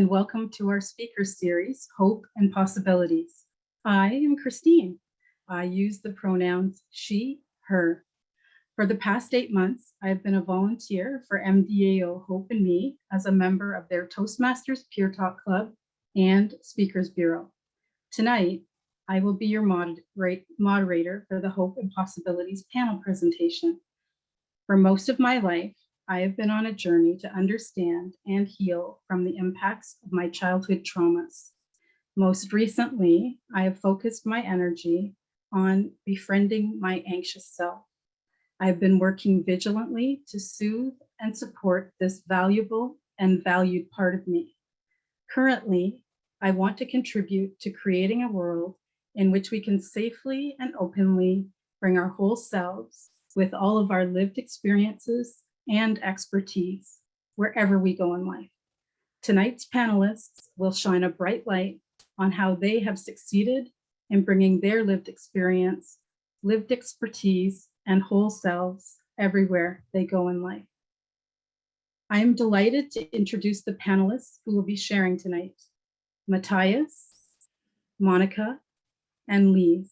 and welcome to our speaker series, Hope and Possibilities. I am Christine. I use the pronouns she, her. For the past 8 months, I've been a volunteer for MDAO Hope and Me as a member of their Toastmasters Peer Talk Club and Speakers Bureau. Tonight, I will be your moderator for the Hope and Possibilities panel presentation. For most of my life, I have been on a journey to understand and heal from the impacts of my childhood traumas. Most recently, I have focused my energy on befriending my anxious self. I've been working vigilantly to soothe and support this valuable and valued part of me. Currently, I want to contribute to creating a world in which we can safely and openly bring our whole selves with all of our lived experiences and expertise wherever we go in life. Tonight's panelists will shine a bright light on how they have succeeded in bringing their lived experience, lived expertise, and whole selves everywhere they go in life. I am delighted to introduce the panelists who will be sharing tonight: Mattias, Monica, and Lise.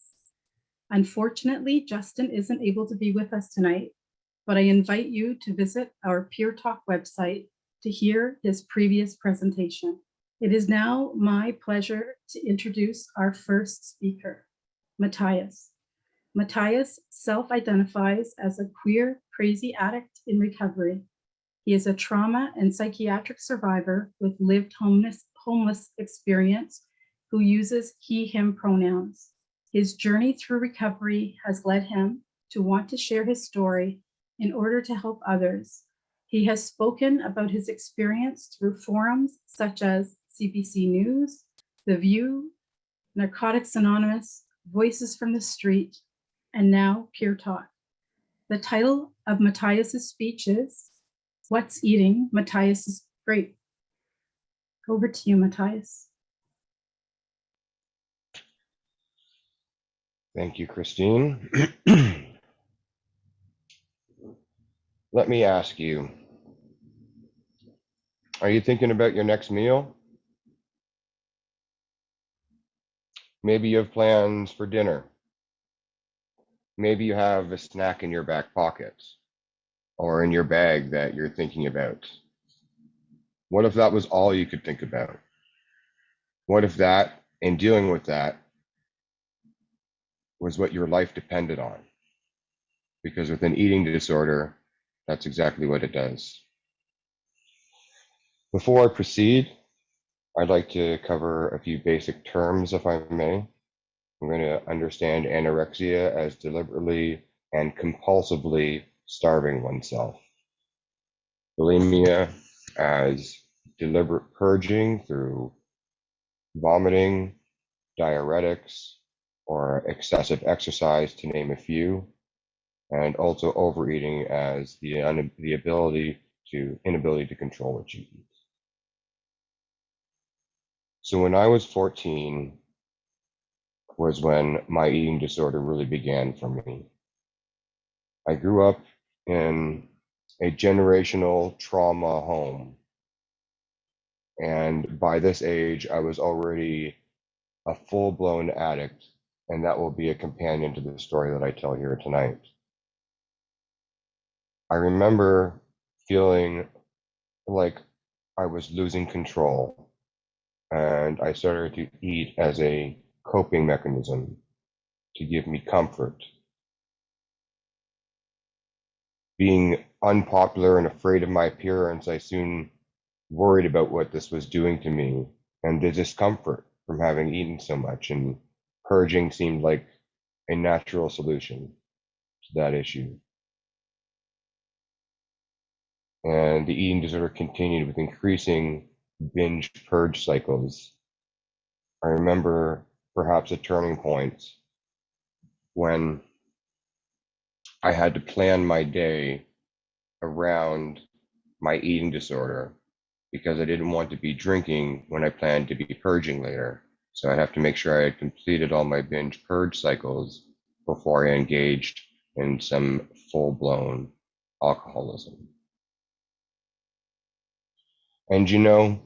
Unfortunately, Justin isn't able to be with us tonight, but I invite you to visit our Peer Talk website to hear his previous presentation. It is now my pleasure to introduce our first speaker, Mattias. Mattias self-identifies as a queer, crazy addict in recovery. He is a trauma and psychiatric survivor with lived homeless experience who uses he, him pronouns. His journey through recovery has led him to want to share his story in order to help others. He has spoken about his experience through forums such as CBC News, The View, Narcotics Anonymous, Voices from the Street, and now Peer Talk. The title of Mattias's speech is What's Eating Mattias's Grape? Over to you, Mattias. Thank you, Christine. Let me ask you, are you thinking about your next meal? Maybe you have plans for dinner. Maybe you have a snack in your back pocket or in your bag that you're thinking about. What if that was all you could think about? What if that, in dealing with that, was what your life depended on? Because with an eating disorder, that's exactly what it does. Before I proceed, I'd like to cover a few basic terms, if I may. I'm going to understand anorexia as deliberately and compulsively starving oneself. Bulimia as deliberate purging through vomiting, diuretics, or excessive exercise, to name a few, and also overeating as the inability to control what you eat. So when I was 14 was when my eating disorder really began for me. I grew up in a generational trauma home, and by this age I was already a full-blown addict, and that will be a companion to the story that I tell here tonight. I remember feeling like I was losing control, and I started to eat as a coping mechanism to give me comfort. Being unpopular and afraid of my appearance, I soon worried about what this was doing to me and the discomfort from having eaten so much, and purging seemed like a natural solution to that issue. And the eating disorder continued with increasing binge purge cycles. I remember perhaps a turning point when I had to plan my day around my eating disorder because I didn't want to be drinking when I planned to be purging later. So I'd have to make sure I had completed all my binge purge cycles before I engaged in some full-blown alcoholism. And you know,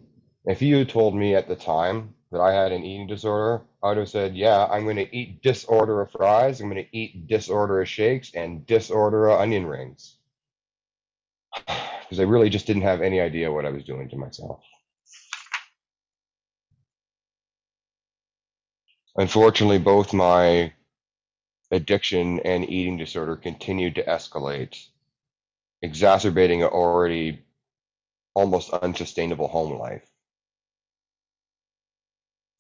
If you had told me at the time that I had an eating disorder, I would have said, yeah, I'm going to eat disorder of fries, I'm going to eat disorder of shakes, and disorder of onion rings. Because I really just didn't have any idea what I was doing to myself. Unfortunately, both my addiction and eating disorder continued to escalate, exacerbating an already almost unsustainable home life.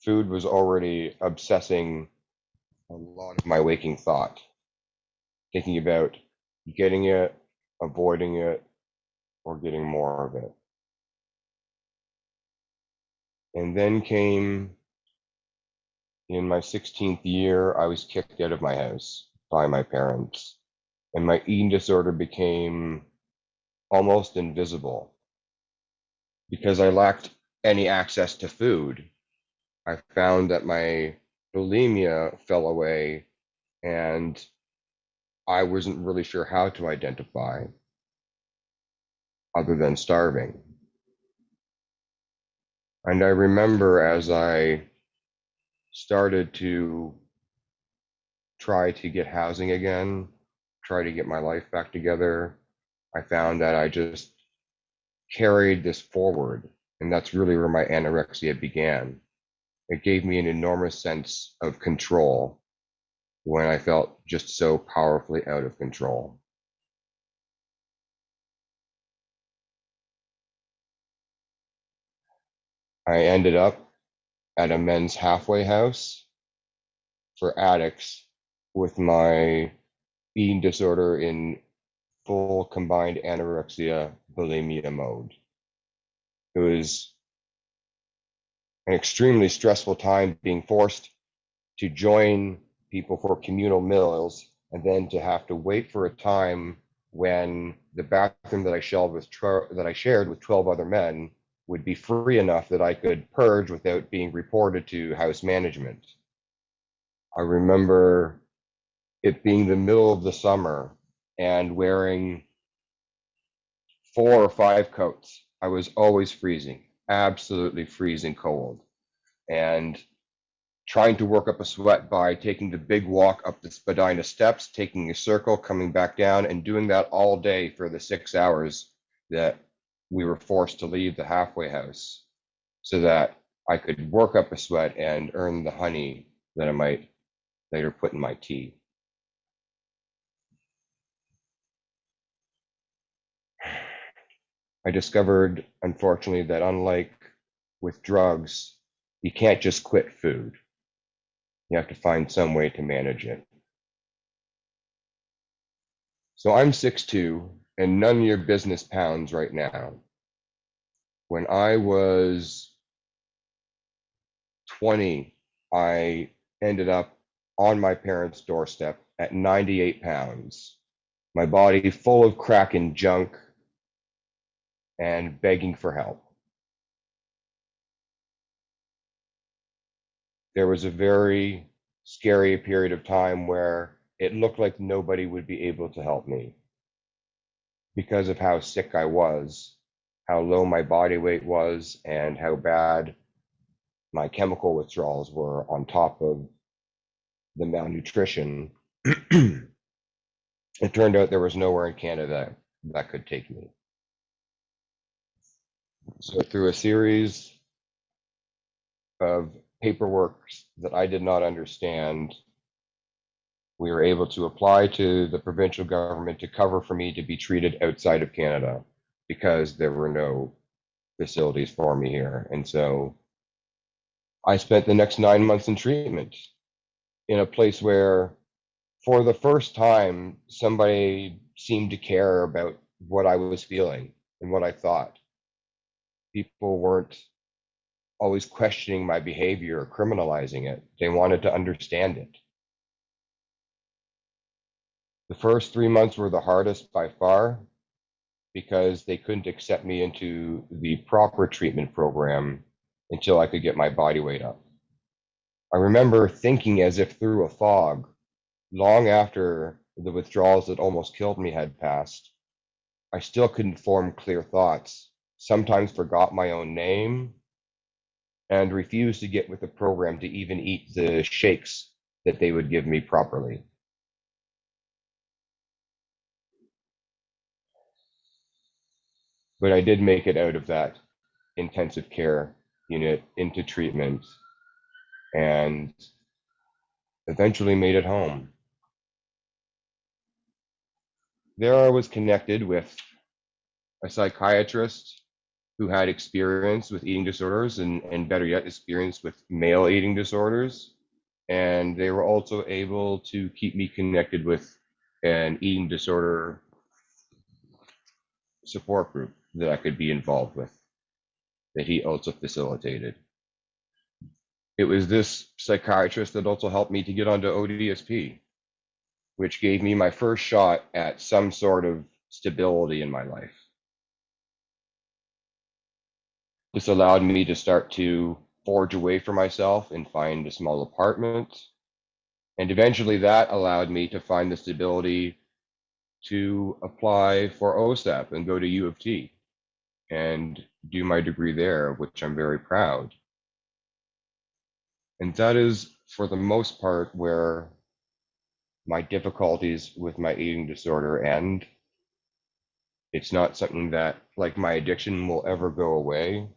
Food was already obsessing a lot of my waking thought, thinking about getting it, avoiding it, or getting more of it. And then came in my 16th year, I was kicked out of my house by my parents, and my eating disorder became almost invisible because I lacked any access to food. I found that my bulimia fell away, and I wasn't really sure how to identify other than starving. And I remember as I started to try to get housing again, try to get my life back together, I found that I just carried this forward. And that's really where my anorexia began. It gave me an enormous sense of control when I felt just so powerfully out of control. I ended up at a men's halfway house for addicts with my eating disorder in full combined anorexia bulimia mode. It was an extremely stressful time being forced to join people for communal meals and then to have to wait for a time when the bathroom that I shared with 12 other men would be free enough that I could purge without being reported to house management. I remember it being the middle of the summer and wearing 4 or 5 coats. I was always freezing, absolutely freezing cold, and trying to work up a sweat by taking the big walk up the Spadina steps, taking a circle, coming back down, and doing that all day for the 6 hours that we were forced to leave the halfway house so that I could work up a sweat and earn the honey that I might later put in my tea. I discovered, unfortunately, that unlike with drugs, you can't just quit food. You have to find some way to manage it. So I'm 6'2" and none of your business pounds right now. When I was 20, I ended up on my parents' doorstep at 98 pounds, my body full of crack and junk and begging for help. There was a very scary period of time where it looked like nobody would be able to help me because of how sick I was, how low my body weight was, and how bad my chemical withdrawals were on top of the malnutrition. It turned out there was nowhere in Canada that could take me. So through a series of paperwork that I did not understand, we were able to apply to the provincial government to cover for me to be treated outside of Canada because there were no facilities for me here. And so I spent the next 9 months in treatment in a place where, for the first time, somebody seemed to care about what I was feeling and what I thought. People weren't always questioning my behavior or criminalizing it. They wanted to understand it. The first 3 months were the hardest by far because they couldn't accept me into the proper treatment program until I could get my body weight up. I remember thinking as if through a fog, long after the withdrawals that almost killed me had passed, I still couldn't form clear thoughts, sometimes forgot my own name, and refused to get with the program to even eat the shakes that they would give me properly. But I did make it out of that intensive care unit into treatment and eventually made it home. There I was connected with a psychiatrist who had experience with eating disorders and better yet, experience with male eating disorders. And they were also able to keep me connected with an eating disorder support group that I could be involved with, that he also facilitated. It was this psychiatrist that also helped me to get onto ODSP, which gave me my first shot at some sort of stability in my life. This allowed me to start to forge a way for myself and find a small apartment. And eventually that allowed me to find the stability to apply for OSAP and go to U of T and do my degree there, which I'm very proud. And that is, for the most part, where my difficulties with my eating disorder end. It's not something that, like my addiction, will ever go away.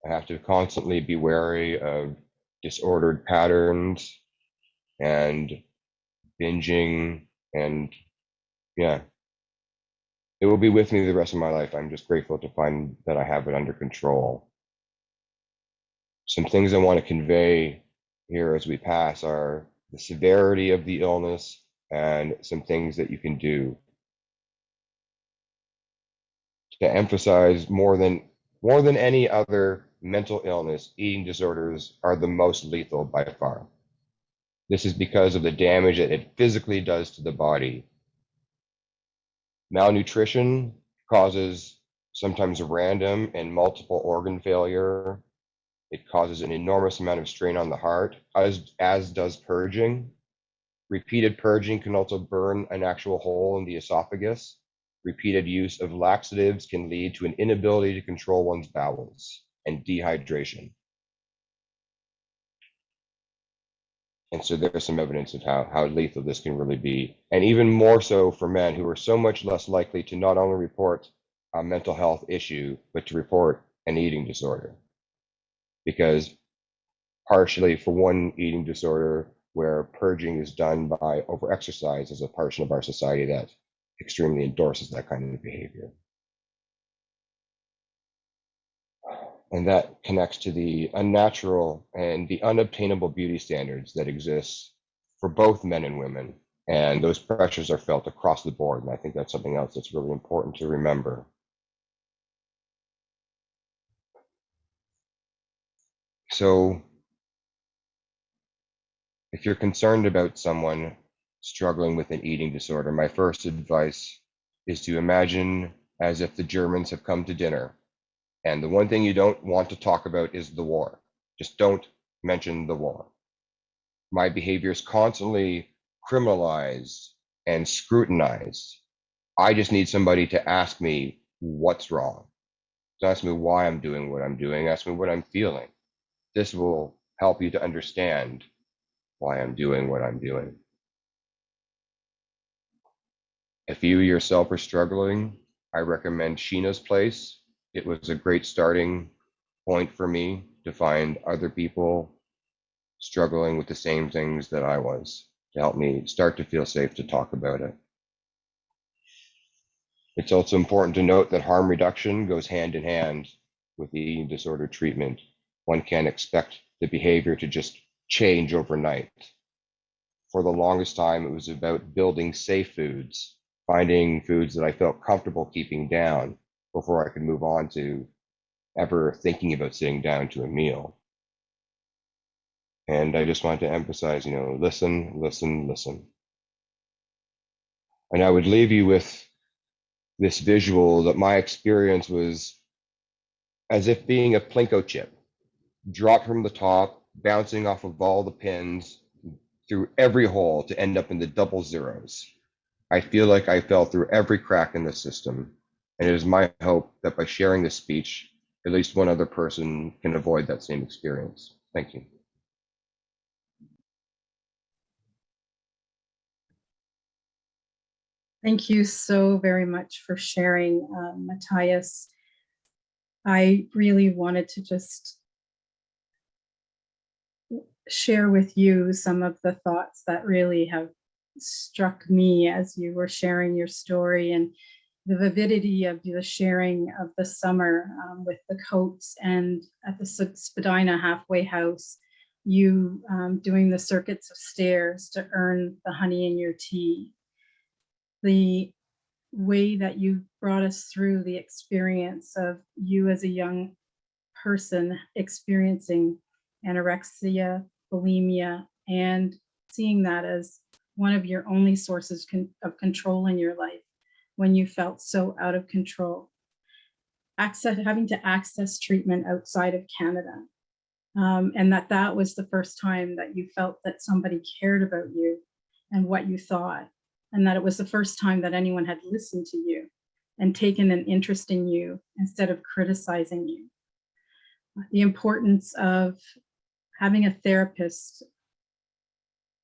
I have to constantly be wary of disordered patterns and binging, and yeah, it will be with me the rest of my life. I'm just grateful to find that I have it under control. Some things I want to convey here as we pass are the severity of the illness and some things that you can do to emphasize more than any other mental illness. Eating disorders are the most lethal by far. This is because of the damage that it physically does to the body. Malnutrition causes sometimes random and multiple organ failure. It causes an enormous amount of strain on the heart, as does purging. Repeated purging can also burn an actual hole in the esophagus. Repeated use of laxatives can lead to an inability to control one's bowels and dehydration. And so there's some evidence of how lethal this can really be. And even more so for men, who are so much less likely to not only report a mental health issue, but to report an eating disorder. Because partially for one eating disorder where purging is done by overexercise, is a portion of our society that extremely endorses that kind of behavior. And that connects to the unnatural and the unobtainable beauty standards that exist for both men and women. And those pressures are felt across the board. And I think that's something else that's really important to remember. So if you're concerned about someone struggling with an eating disorder, my first advice is to imagine as if the Germans have come to dinner. And the one thing you don't want to talk about is the war. Just don't mention the war. My behavior is constantly criminalized and scrutinized. I just need somebody to ask me what's wrong. To ask me why I'm doing what I'm doing. Ask me what I'm feeling. This will help you to understand why I'm doing what I'm doing. If you yourself are struggling, I recommend Sheena's Place. It was a great starting point for me to find other people struggling with the same things that I was, to help me start to feel safe to talk about it. It's also important to note that harm reduction goes hand in hand with the eating disorder treatment. One can't expect the behavior to just change overnight. For the longest time, it was about building safe foods, finding foods that I felt comfortable keeping down before I could move on to ever thinking about sitting down to a meal. And I just want to emphasize, listen, listen, listen. And I would leave you with this visual that my experience was as if being a Plinko chip, dropped from the top, bouncing off of all the pins through every hole to end up in the double zeros. I feel like I fell through every crack in the system. And it is my hope that by sharing this speech, at least one other person can avoid that same experience. Thank you. Thank you so very much for sharing, Mattias. I really wanted to just share with you some of the thoughts that really have struck me as you were sharing your story, and the vividity of the sharing of the summer with the coats, and at the Spadina halfway house, you doing the circuits of stairs to earn the honey in your tea. The way that you brought us through the experience of you as a young person experiencing anorexia, bulimia, and seeing that as one of your only sources of control in your life when you felt so out of control. Having to access treatment outside of Canada. And that was the first time that you felt that somebody cared about you and what you thought. And that it was the first time that anyone had listened to you and taken an interest in you instead of criticizing you. The importance of having a therapist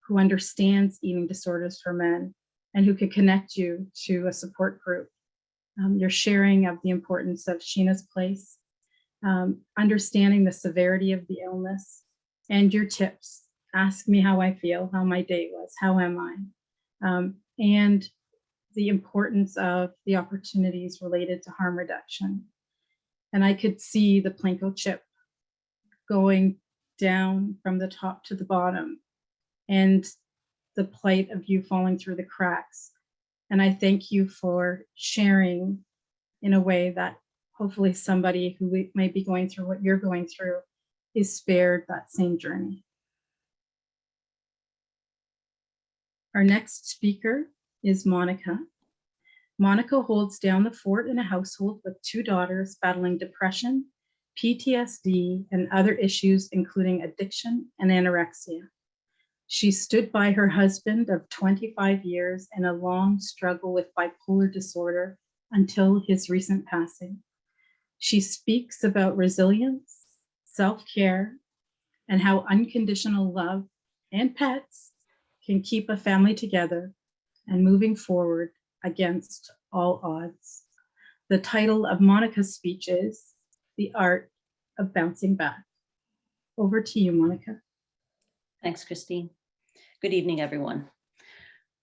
who understands eating disorders for men and who can connect you to a support group. Your sharing of the importance of Sheena's Place, understanding the severity of the illness, and your tips. Ask me how I feel, how my day was, how am I? And the importance of the opportunities related to harm reduction. And I could see the Plinko chip going down from the top to the bottom, and the plight of you falling through the cracks. And I thank you for sharing in a way that hopefully somebody who may be going through what you're going through is spared that same journey. Our next speaker is Monica. Monica holds down the fort in a household with 2 daughters battling depression, PTSD, and other issues, including addiction and anorexia. She stood by her husband of 25 years in a long struggle with bipolar disorder until his recent passing. She speaks about resilience, self-care, and how unconditional love and pets can keep a family together and moving forward against all odds. The title of Monica's speech is The Art of Bouncing Back. Over to you, Monica. Thanks, Christine. Good evening, everyone.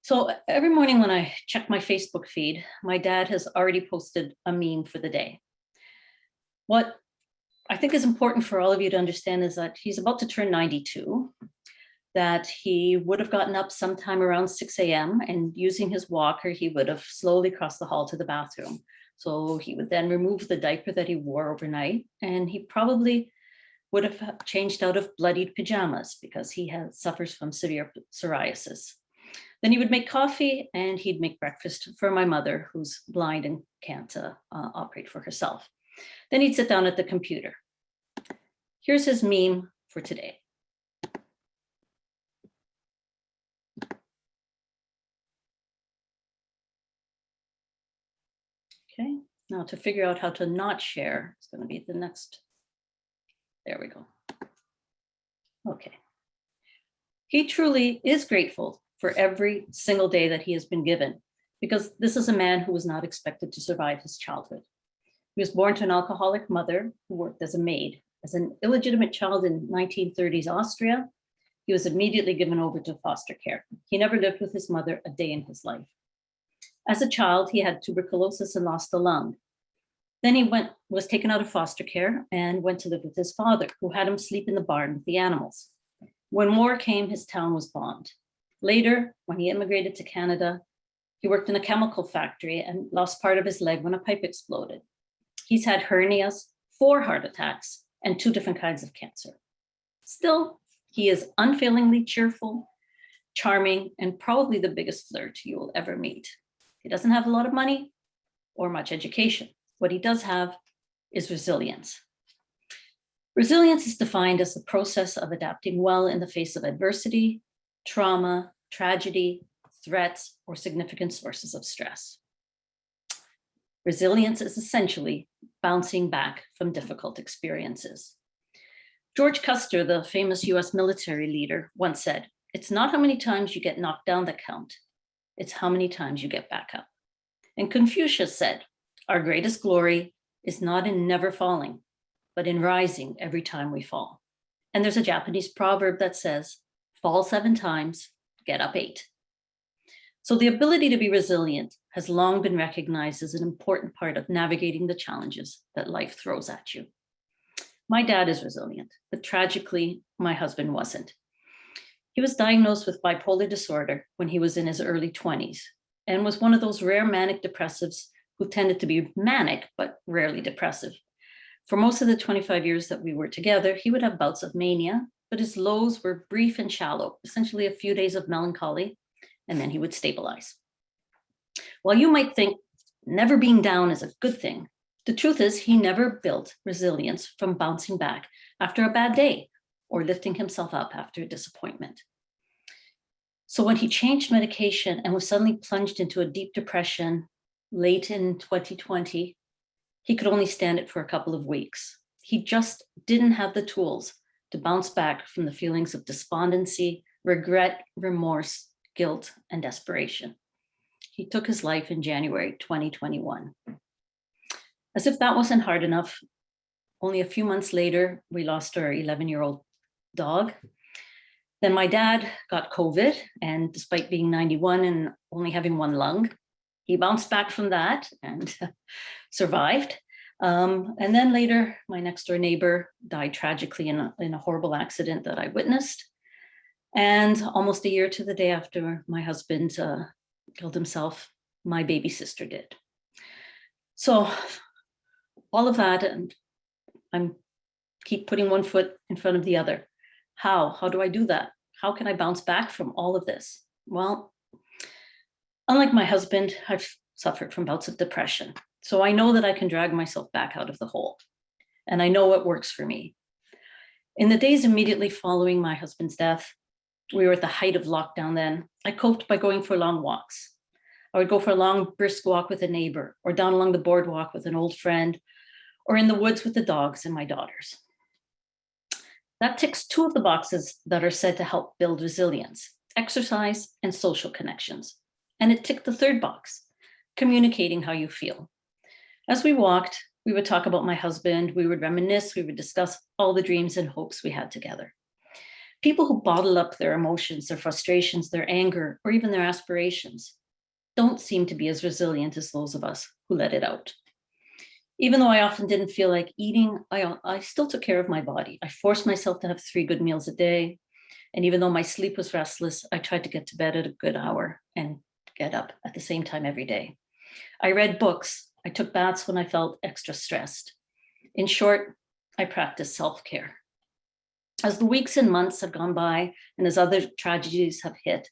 So every morning when I check my Facebook feed, my dad has already posted a meme for the day. What I think is important for all of you to understand is that he's about to turn 92, that he would have gotten up sometime around 6 a.m. and using his walker, he would have slowly crossed the hall to the bathroom. So he would then remove the diaper that he wore overnight, and he probably would have changed out of bloodied pajamas because he suffers from severe psoriasis. Then he would make coffee and he'd make breakfast for my mother, who's blind and can't operate for herself. Then he'd sit down at the computer. Here's his meme for today. Okay, now to figure out how to not share, it's going to be the next. There we go. Okay. He truly is grateful for every single day that he has been given, because this is a man who was not expected to survive his childhood. He was born to an alcoholic mother who worked as a maid. As an illegitimate child in 1930s Austria, he was immediately given over to foster care. He never lived with his mother a day in his life. As a child, he had tuberculosis and lost a lung. Then he was taken out of foster care and went to live with his father, who had him sleep in the barn with the animals. When war came, his town was bombed. Later, when he immigrated to Canada, he worked in a chemical factory and lost part of his leg when a pipe exploded. He's had hernias, 4 heart attacks, and 2 different kinds of cancer. Still, he is unfailingly cheerful, charming, and probably the biggest flirt you will ever meet. He doesn't have a lot of money or much education. What he does have is resilience. Resilience is defined as the process of adapting well in the face of adversity, trauma, tragedy, threats, or significant sources of stress. Resilience is essentially bouncing back from difficult experiences. George Custer, the famous US military leader, once said, "It's not how many times you get knocked down that count, it's how many times you get back up." And Confucius said, "Our greatest glory is not in never falling, but in rising every time we fall." And there's a Japanese proverb that says, "Fall 7 times, get up 8." So the ability to be resilient has long been recognized as an important part of navigating the challenges that life throws at you. My dad is resilient, but tragically, my husband wasn't. He was diagnosed with bipolar disorder when he was in his early 20s and was one of those rare manic depressives who tended to be manic, but rarely depressive. For most of the 25 years that we were together, he would have bouts of mania, but his lows were brief and shallow, essentially a few days of melancholy, and then he would stabilize. While you might think never being down is a good thing, the truth is he never built resilience from bouncing back after a bad day or lifting himself up after a disappointment. So when he changed medication and was suddenly plunged into a deep depression late in 2020, he could only stand it for a couple of weeks. He just didn't have the tools to bounce back from the feelings of despondency, regret, remorse, guilt, and desperation. He took his life in January 2021. As if that wasn't hard enough, only a few months later, we lost our 11-year-old dog. Then my dad got COVID, and despite being 91 and only having one lung, he bounced back from that and survived. And then later, my next door neighbor died tragically in a horrible accident that I witnessed. And almost a year to the day after my husband killed himself, my baby sister did. So all of that, and I'm keep putting one foot in front of the other. How do I do that? How can I bounce back from all of this? Well, unlike my husband, I've suffered from bouts of depression. So I know that I can drag myself back out of the hole. And I know what works for me. In the days immediately following my husband's death, we were at the height of lockdown then. I coped by going for long walks. I would go for a long brisk walk with a neighbor, or down along the boardwalk with an old friend, or in the woods with the dogs and my daughters. That ticks 2 of the boxes that are said to help build resilience: exercise and social connections. And it ticked the 3rd box: communicating how you feel. As we walked, we would talk about my husband, we would reminisce, we would discuss all the dreams and hopes we had together. People who bottle up their emotions, their frustrations, their anger, or even their aspirations don't seem to be as resilient as those of us who let it out. Even though I often didn't feel like eating, I still took care of my body. I forced myself to have 3 good meals a day. And even though my sleep was restless, I tried to get to bed at a good hour and get up at the same time every day. I read books. I took baths when I felt extra stressed. In short, I practiced self-care. As the weeks and months have gone by and as other tragedies have hit,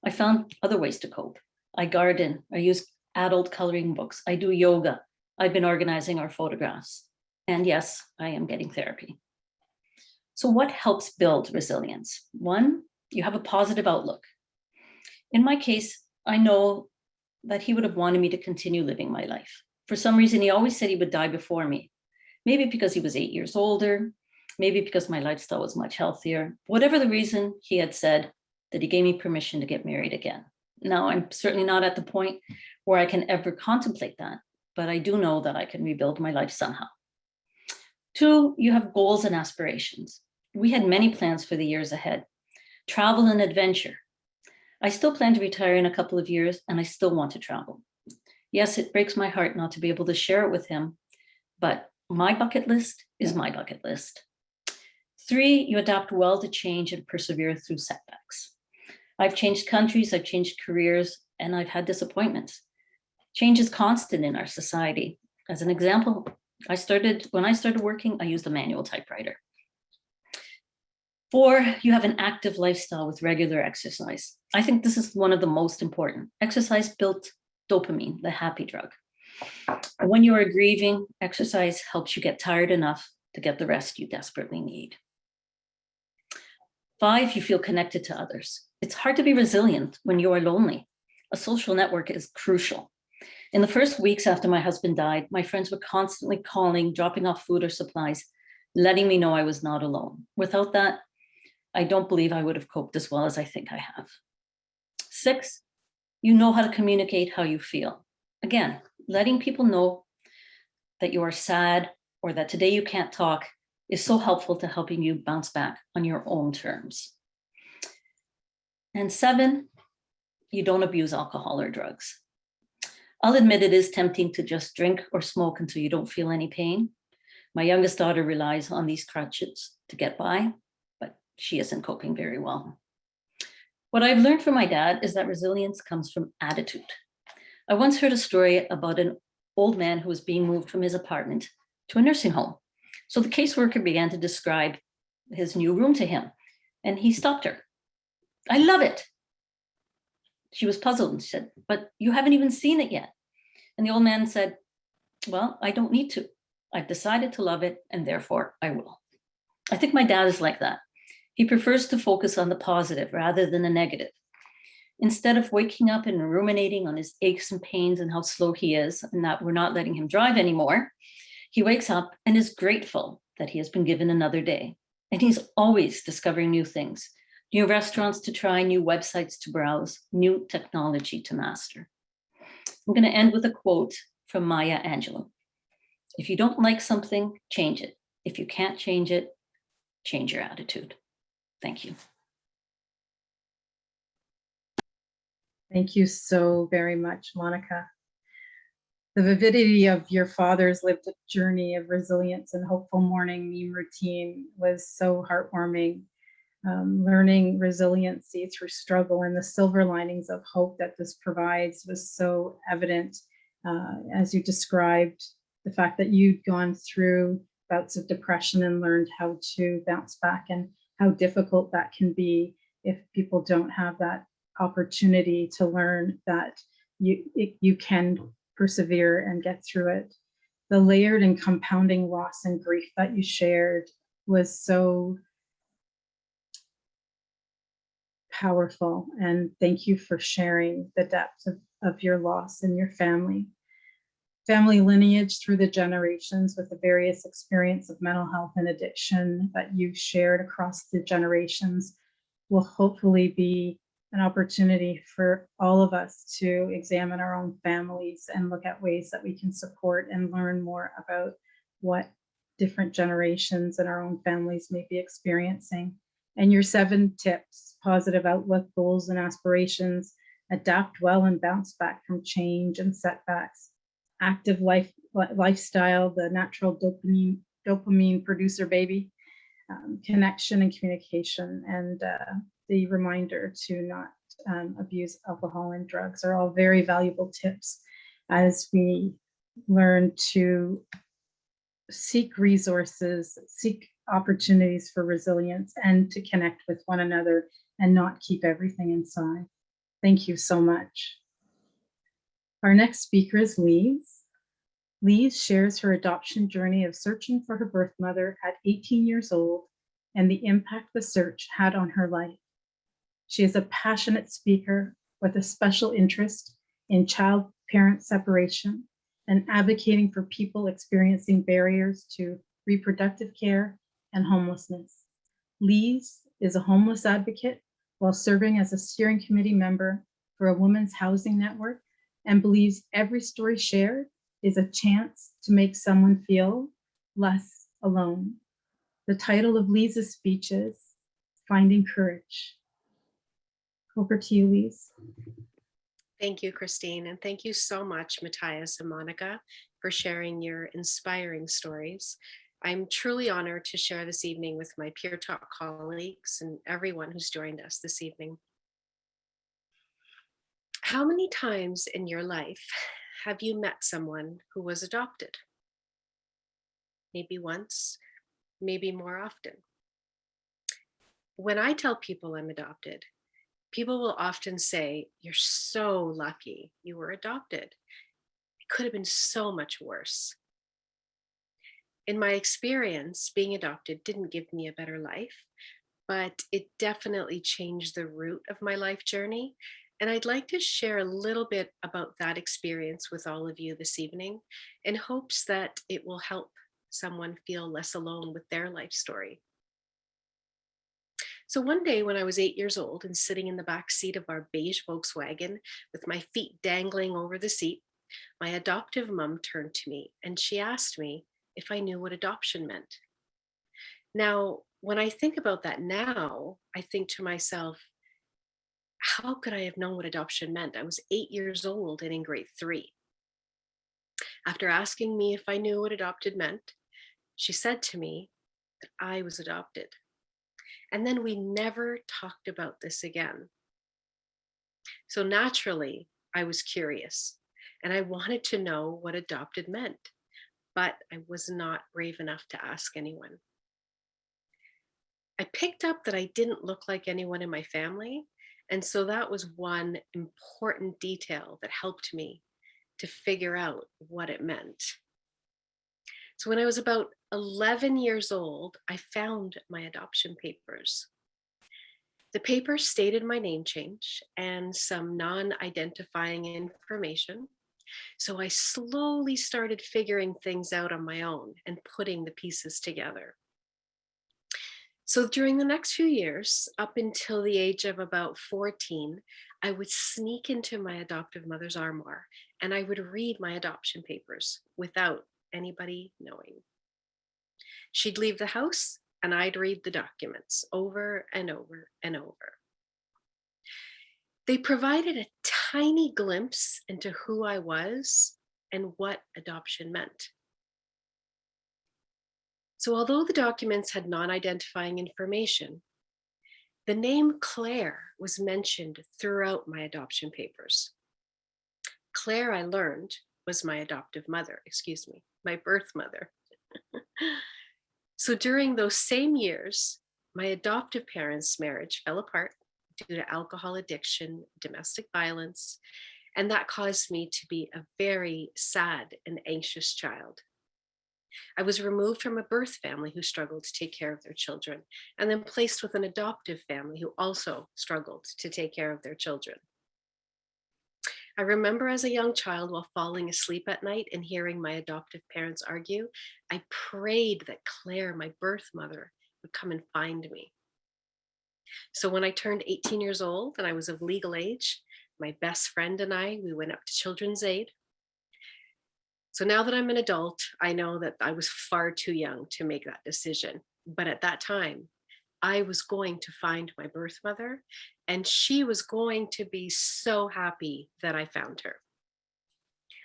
I found other ways to cope. I garden, I use adult coloring books, I do yoga, I've been organizing our photographs. And yes, I am getting therapy. So what helps build resilience? 1, you have a positive outlook. In my case, I know that he would have wanted me to continue living my life. For some reason, he always said he would die before me. Maybe because he was 8 years older, maybe because my lifestyle was much healthier. Whatever the reason, he had said that he gave me permission to get married again. Now, I'm certainly not at the point where I can ever contemplate that, but I do know that I can rebuild my life somehow. 2, you have goals and aspirations. We had many plans for the years ahead. Travel and adventure. I still plan to retire in a couple of years, and I still want to travel. Yes, it breaks my heart not to be able to share it with him, but my bucket list is my bucket list. 3, you adapt well to change and persevere through setbacks. I've changed countries, I've changed careers, and I've had disappointments. Change is constant in our society. As an example, when I started working, I used a manual typewriter. 4, you have an active lifestyle with regular exercise. I think this is one of the most important. Exercise built dopamine, the happy drug. When you are grieving, exercise helps you get tired enough to get the rest you desperately need. 5, you feel connected to others. It's hard to be resilient when you are lonely. A social network is crucial. In the first weeks after my husband died, my friends were constantly calling, dropping off food or supplies, letting me know I was not alone. Without that, I don't believe I would have coped as well as I think I have. 6, you know how to communicate how you feel. Again, letting people know that you are sad or that today you can't talk is so helpful to helping you bounce back on your own terms. And 7, you don't abuse alcohol or drugs. I'll admit it is tempting to just drink or smoke until you don't feel any pain. My youngest daughter relies on these crutches to get by, but she isn't coping very well. What I've learned from my dad is that resilience comes from attitude. I once heard a story about an old man who was being moved from his apartment to a nursing home. So the caseworker began to describe his new room to him, and he stopped her. "I love it." She was puzzled and said, "But you haven't even seen it yet." And the old man said, "Well, I don't need to. I've decided to love it, and therefore I will." I think my dad is like that. He prefers to focus on the positive rather than the negative. Instead of waking up and ruminating on his aches and pains and how slow he is and that we're not letting him drive anymore, he wakes up and is grateful that he has been given another day. And he's always discovering new things, new restaurants to try, new websites to browse, new technology to master. I'm going to end with a quote from Maya Angelou. If you don't like something, change it. If you can't change it, change your attitude. Thank you. Thank you so very much, Monica. The vividity of your father's lived journey of resilience and hopeful morning routine was so heartwarming. Learning resiliency through struggle and the silver linings of hope that this provides was so evident as you described the fact that you'd gone through bouts of depression and learned how to bounce back and how difficult that can be if people don't have that opportunity to learn that you can persevere and get through it. The layered and compounding loss and grief that you shared was so powerful, and thank you for sharing the depth of your loss and your family lineage through the generations with the various experience of mental health and addiction that you shared across the generations will hopefully be an opportunity for all of us to examine our own families and look at ways that we can support and learn more about what different generations in our own families may be experiencing. And your 7 tips: positive outlook, goals and aspirations, adapt well and bounce back from change and setbacks, active lifestyle, the natural dopamine producer baby, connection and communication, and the reminder to not abuse alcohol and drugs are all very valuable tips as we learn to seek resources, seek opportunities for resilience, and to connect with one another and not keep everything inside. Thank you so much. Our next speaker is Lise. Lise shares her adoption journey of searching for her birth mother at 18 years old and the impact the search had on her life. She is a passionate speaker with a special interest in child-parent separation and advocating for people experiencing barriers to reproductive care and homelessness. Lise is a homeless advocate while serving as a steering committee member for a women's housing network and believes every story shared is a chance to make someone feel less alone. The title of Lise's speech is Finding Courage. Over to you, Lise. Thank you, Christine, and thank you so much, Mattias and Monica, for sharing your inspiring stories. I'm truly honored to share this evening with my Peer Talk colleagues and everyone who's joined us this evening. How many times in your life have you met someone who was adopted? Maybe once, maybe more often. When I tell people I'm adopted, people will often say, "You're so lucky you were adopted. It could have been so much worse." In my experience, being adopted didn't give me a better life, but it definitely changed the route of my life journey And I'd like to share a little bit about that experience with all of you this evening in hopes that it will help someone feel less alone with their life story. So one day when I was 8 years old and sitting in the back seat of our beige Volkswagen with my feet dangling over the seat, my adoptive mom turned to me and she asked me if I knew what adoption meant. Now, when I think about that now, I think to myself, how could I have known what adoption meant? I was 8 years old and in grade 3. After asking me if I knew what adopted meant, she said to me that I was adopted. And then we never talked about this again. So naturally, I was curious and I wanted to know what adopted meant, but I was not brave enough to ask anyone. I picked up that I didn't look like anyone in my family. And so that was one important detail that helped me to figure out what it meant. So when I was about 11 years old, I found my adoption papers. The papers stated my name change and some non-identifying information. So I slowly started figuring things out on my own and putting the pieces together. So during the next few years, up until the age of about 14, I would sneak into my adoptive mother's armoire and I would read my adoption papers without anybody knowing. She'd leave the house and I'd read the documents over and over and over. They provided a tiny glimpse into who I was and what adoption meant. So although the documents had non-identifying information, the name Claire was mentioned throughout my adoption papers. Claire, I learned, was my adoptive mother, my birth mother. So during those same years, my adoptive parents' marriage fell apart due to alcohol addiction, domestic violence, and that caused me to be a very sad and anxious child. I was removed from a birth family who struggled to take care of their children, and then placed with an adoptive family who also struggled to take care of their children. I remember as a young child, while falling asleep at night and hearing my adoptive parents argue, I prayed that Claire, my birth mother, would come and find me. So when I turned 18 years old and I was of legal age, my best friend and I, we went up to Children's Aid. So now that I'm an adult, I know that I was far too young to make that decision. But at that time, I was going to find my birth mother, and she was going to be so happy that I found her.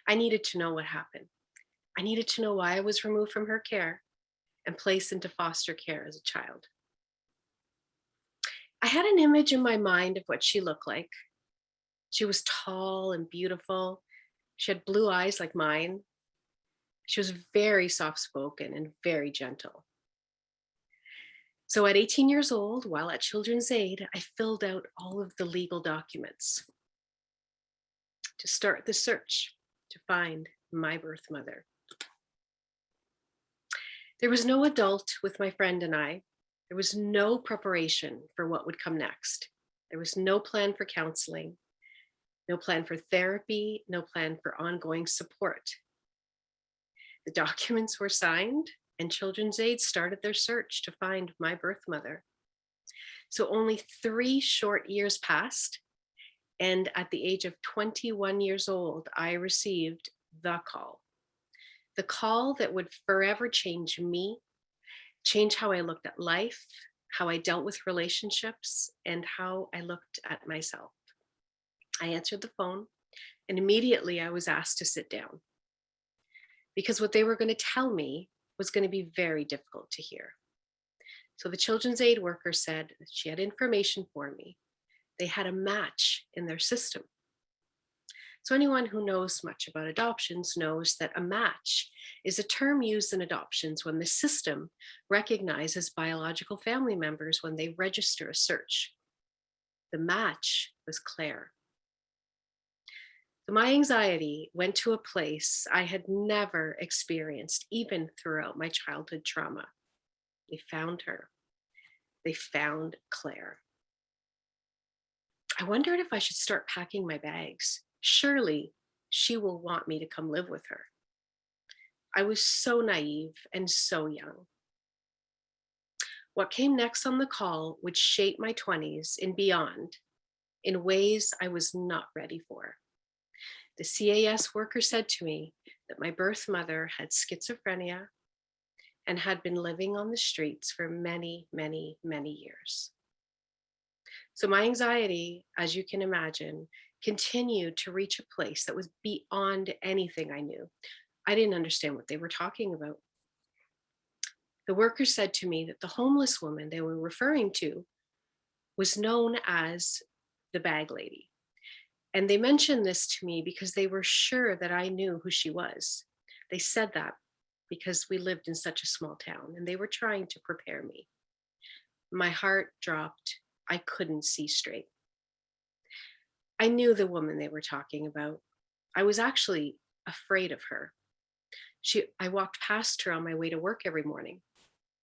I needed to know what happened. I needed to know why I was removed from her care and placed into foster care as a child. I had an image in my mind of what she looked like. She was tall and beautiful. She had blue eyes like mine. She was very soft-spoken and very gentle. So at 18 years old, while at Children's Aid, I filled out all of the legal documents to start the search to find my birth mother. There was no adult with my friend and I. There was no preparation for what would come next. There was no plan for counseling, no plan for therapy, no plan for ongoing support. The documents were signed and Children's Aid started their search to find my birth mother. So only 3 short years passed, and at the age of 21 years old, I received the call that would forever change me, change how I looked at life, how I dealt with relationships, and how I looked at myself. I answered the phone, and immediately I was asked to sit down, because what they were going to tell me was going to be very difficult to hear. So the Children's Aid worker said that she had information for me. They had a match in their system. So anyone who knows much about adoptions knows that a match is a term used in adoptions when the system recognizes biological family members when they register a search. The match was Claire. So my anxiety went to a place I had never experienced, even throughout my childhood trauma. They found her. They found Claire. I wondered if I should start packing my bags. Surely she will want me to come live with her. I was so naive and so young. What came next on the call would shape my 20s and beyond in ways I was not ready for. The CAS worker said to me that my birth mother had schizophrenia and had been living on the streets for many, many, many years. So my anxiety, as you can imagine, continued to reach a place that was beyond anything I knew. I didn't understand what they were talking about. The worker said to me that the homeless woman they were referring to was known as the bag lady. And they mentioned this to me because they were sure that I knew who she was. They said that because we lived in such a small town and they were trying to prepare me. My heart dropped. I couldn't see straight. I knew the woman they were talking about. I was actually afraid of her. I walked past her on my way to work every morning.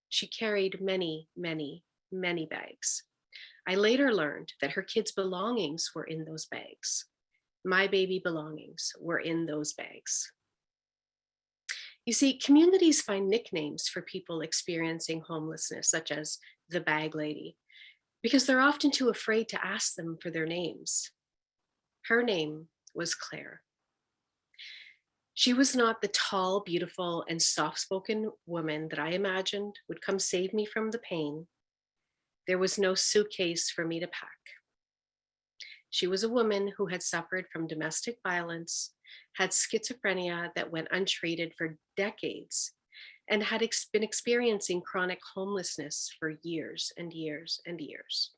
She carried many, many, many bags. I later learned that her kids' belongings were in those bags. My baby belongings were in those bags. You see, communities find nicknames for people experiencing homelessness, such as the bag lady, because they're often too afraid to ask them for their names. Her name was Claire. She was not the tall, beautiful, and soft-spoken woman that I imagined would come save me from the pain. There was no suitcase for me to pack. She was a woman who had suffered from domestic violence, had schizophrenia that went untreated for decades, and had been experiencing chronic homelessness for years and years and years.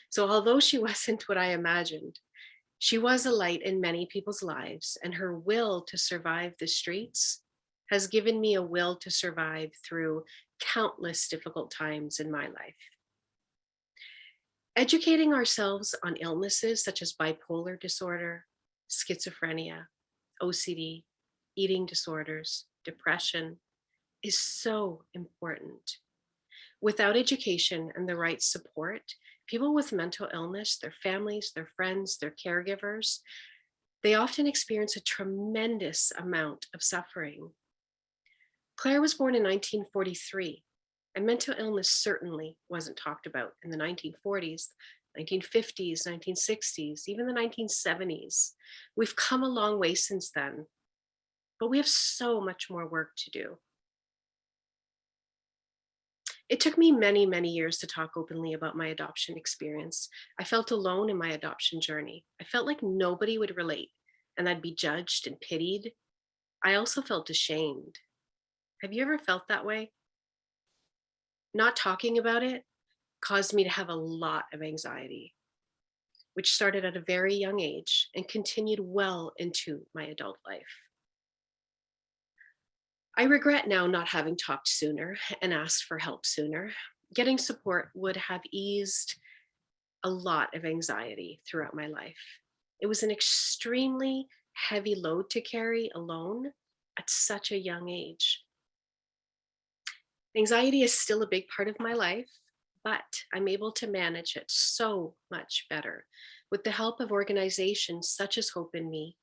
So although she wasn't what I imagined, she was a light in many people's lives, and her will to survive the streets has given me a will to survive through countless difficult times in my life. Educating ourselves on illnesses such as bipolar disorder, schizophrenia, OCD, eating disorders, depression is so important. Without education and the right support, people with mental illness, their families, their friends, their caregivers, they often experience a tremendous amount of suffering. Claire was born in 1943, and mental illness certainly wasn't talked about in the 1940s, 1950s, 1960s, even the 1970s. We've come a long way since then, but we have so much more work to do. It took me many, many years to talk openly about my adoption experience. I felt alone in my adoption journey. I felt like nobody would relate and I'd be judged and pitied. I also felt ashamed. Have you ever felt that way? Not talking about it caused me to have a lot of anxiety, which started at a very young age and continued well into my adult life. I regret now not having talked sooner and asked for help sooner. Getting support would have eased a lot of anxiety throughout my life. It was an extremely heavy load to carry alone at such a young age. Anxiety is still a big part of my life, but I'm able to manage it so much better with the help of organizations such as Hope in Me,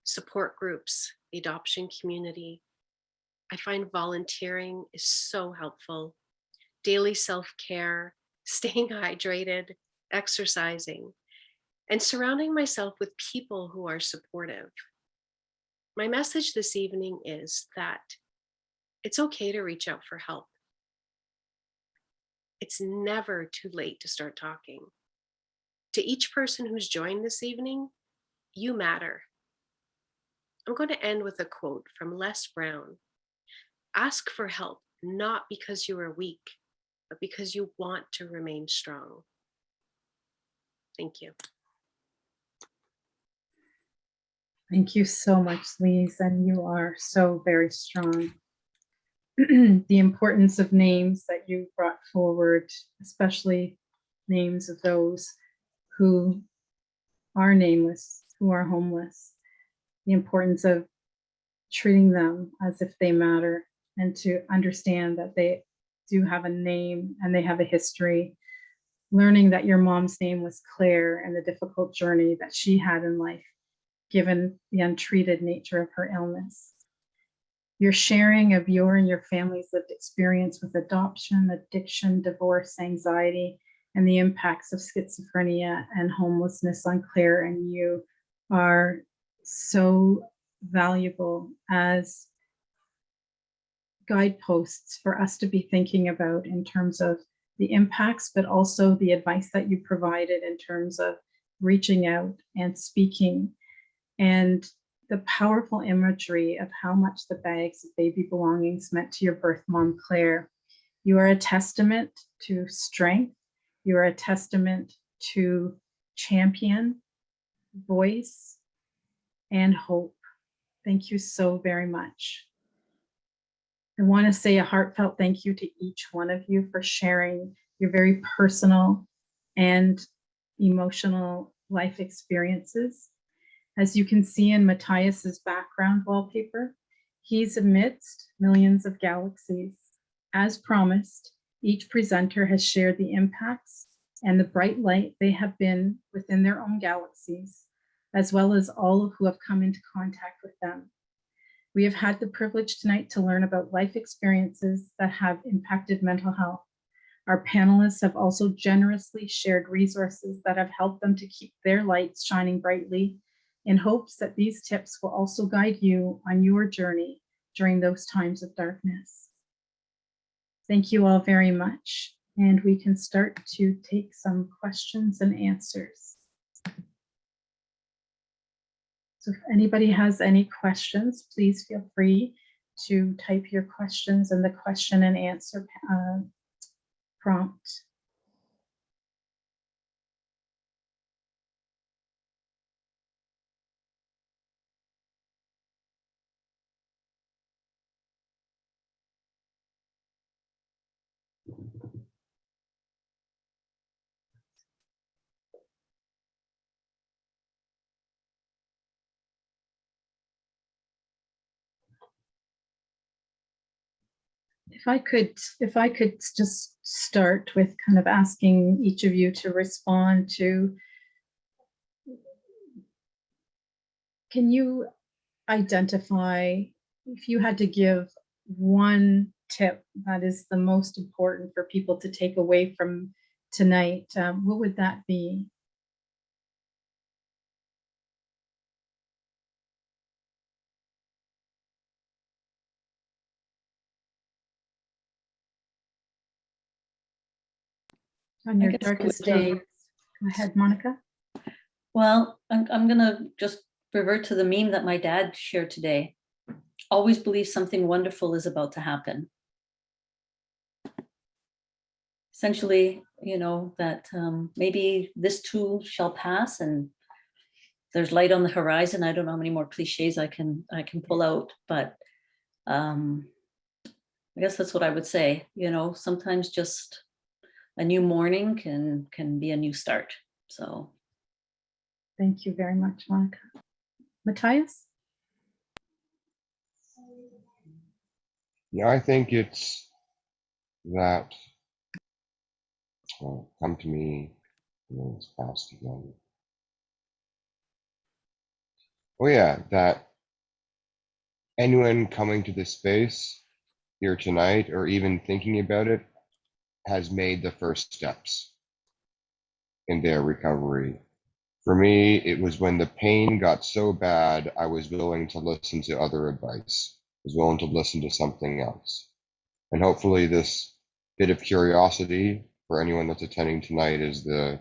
support groups, the adoption community. I find volunteering is so helpful. Daily self-care, staying hydrated, exercising, and surrounding myself with people who are supportive. My message this evening is that it's okay to reach out for help. It's never too late to start talking. To each person who's joined this evening, you matter. I'm going to end with a quote from Les Brown. Ask for help, not because you are weak, but because you want to remain strong. Thank you. Thank you so much, Lise, and you are so very strong. The importance of names that you brought forward, especially names of those who are nameless, who are homeless, the importance of treating them as if they matter and to understand that they do have a name and they have a history. learning that your mom's name was Claire and the difficult journey that she had in life, given the untreated nature of her illness. Your sharing of your and your family's lived experience with adoption, addiction, divorce, anxiety, and the impacts of schizophrenia and homelessness on Claire and you are so valuable as guideposts for us to be thinking about in terms of the impacts, but also the advice that you provided in terms of reaching out and speaking, and the powerful imagery of how much the bags of baby belongings meant to your birth mom, Claire. You are a testament to strength. You are a testament to champion, voice, and hope. Thank you so very much. I want to say a heartfelt thank you to each one of you for sharing your very personal and emotional life experiences. As you can see in Mattias's background wallpaper, he's amidst millions of galaxies. As promised, each presenter has shared the impacts and the bright light they have been within their own galaxies, as well as all who have come into contact with them. We have had the privilege tonight to learn about life experiences that have impacted mental health. Our panelists have also generously shared resources that have helped them to keep their lights shining brightly, in hopes that these tips will also guide you on your journey during those times of darkness. Thank you all very much, and we can start to take some questions and answers. So if anybody has any questions, please feel free to type your questions in the question and answer prompt. If I could just start with kind of asking each of you to respond to, can you identify, if you had to give one tip that is the most important for people to take away from tonight, what would that be? On your darkest days. Go ahead, Monica. Well, I'm gonna just revert to the meme that my dad shared today. Always believe something wonderful is about to happen. Essentially, you know, that maybe this too shall pass and there's light on the horizon. I don't know how many more cliches I can pull out, but I guess that's what I would say. You know, sometimes just a new morning can be a new start. So thank you very much, Monica. Mattias? Yeah, I think it's that, come to me, it's past again. Oh yeah, that anyone coming to this space here tonight, or even thinking about it, has made the first steps in their recovery. For me, it was when the pain got so bad, I was willing to listen to other advice, was willing to listen to something else. And hopefully this bit of curiosity for anyone that's attending tonight is the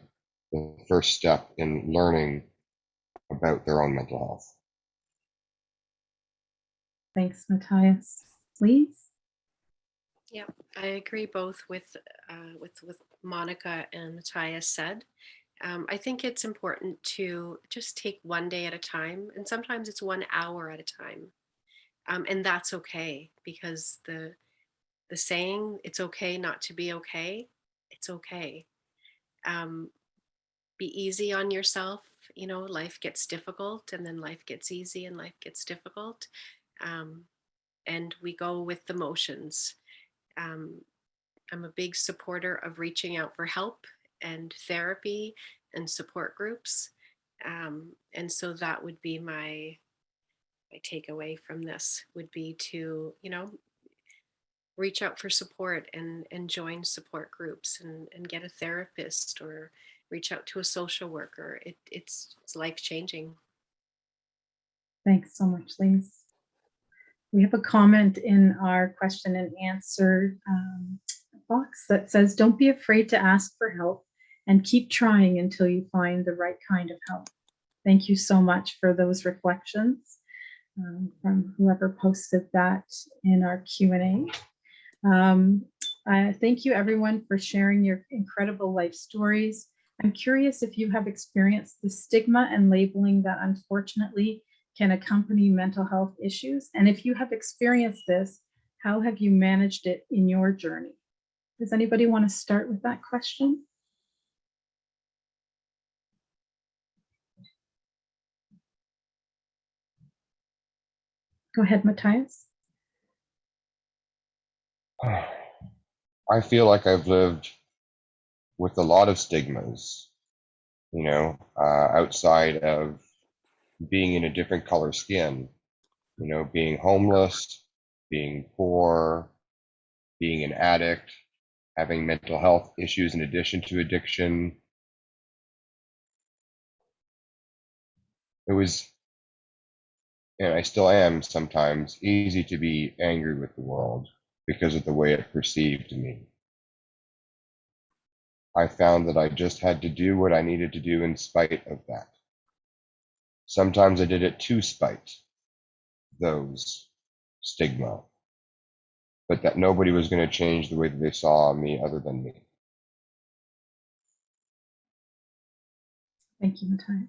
first step in learning about their own mental health. Thanks, Mattias. Please. Yeah, I agree both with Monica and Mattias said. I think it's important to just take one day at a time, and sometimes it's 1 hour at a time, and that's okay, because the saying "it's okay not to be okay," it's okay. Be easy on yourself. You know, life gets difficult, and then life gets easy, and life gets difficult, and we go with the motions. I'm a big supporter of reaching out for help and therapy and support groups. And so that would be my takeaway from this, would be to, reach out for support and join support groups and get a therapist or reach out to a social worker. It's life-changing. Thanks so much, Lise. We have a comment in our question and answer box that says, don't be afraid to ask for help and keep trying until you find the right kind of help. Thank you so much for those reflections from whoever posted that in our Q&A. Thank you everyone for sharing your incredible life stories. I'm curious if you have experienced the stigma and labeling that unfortunately can accompany mental health issues. And if you have experienced this, how have you managed it in your journey? Does anybody want to start with that question? Go ahead, Mattias. I feel like I've lived with a lot of stigmas, outside of being in a different color skin, being homeless, being poor, being an addict, having mental health issues in addition to addiction. It was, and I still am sometimes, easy to be angry with the world because of the way it perceived me. I found that I just had to do what I needed to do in spite of that. Sometimes I did it to spite those stigma, but that nobody was going to change the way that they saw me other than me. Thank you, Mattias.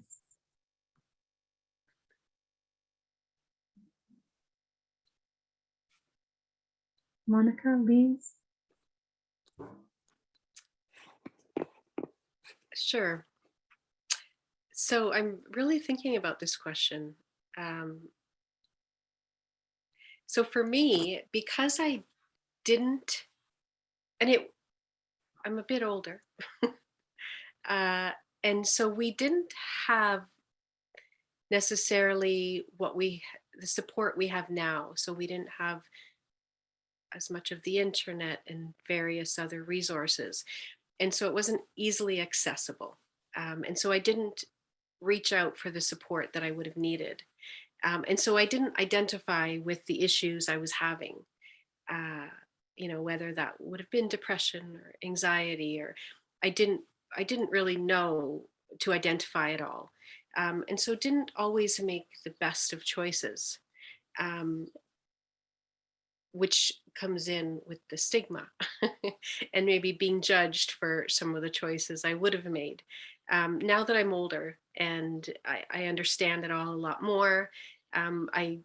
Monica, Lise? Sure. So I'm really thinking about this question. So for me, because I didn't, I'm a bit older, and so we didn't have necessarily the support we have now. So we didn't have as much of the internet and various other resources. And so it wasn't easily accessible. And so I didn't reach out for the support that I would have needed. And so I didn't identify with the issues I was having, whether that would have been depression or anxiety, or I didn't really know to identify it all. And so didn't always make the best of choices, which comes in with the stigma and maybe being judged for some of the choices I would have made. Now that I'm older and I understand it all a lot more, I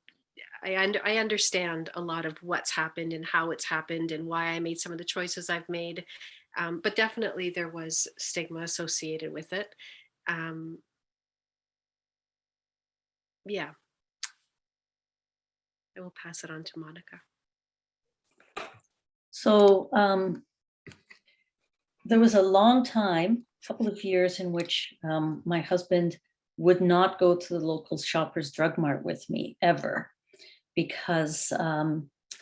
understand a lot of what's happened and how it's happened and why I made some of the choices I've made. But definitely there was stigma associated with it. Yeah. I will pass it on to Monica. So there was a long time, a couple of years, in which my husband would not go to the local Shoppers Drug Mart with me ever, because,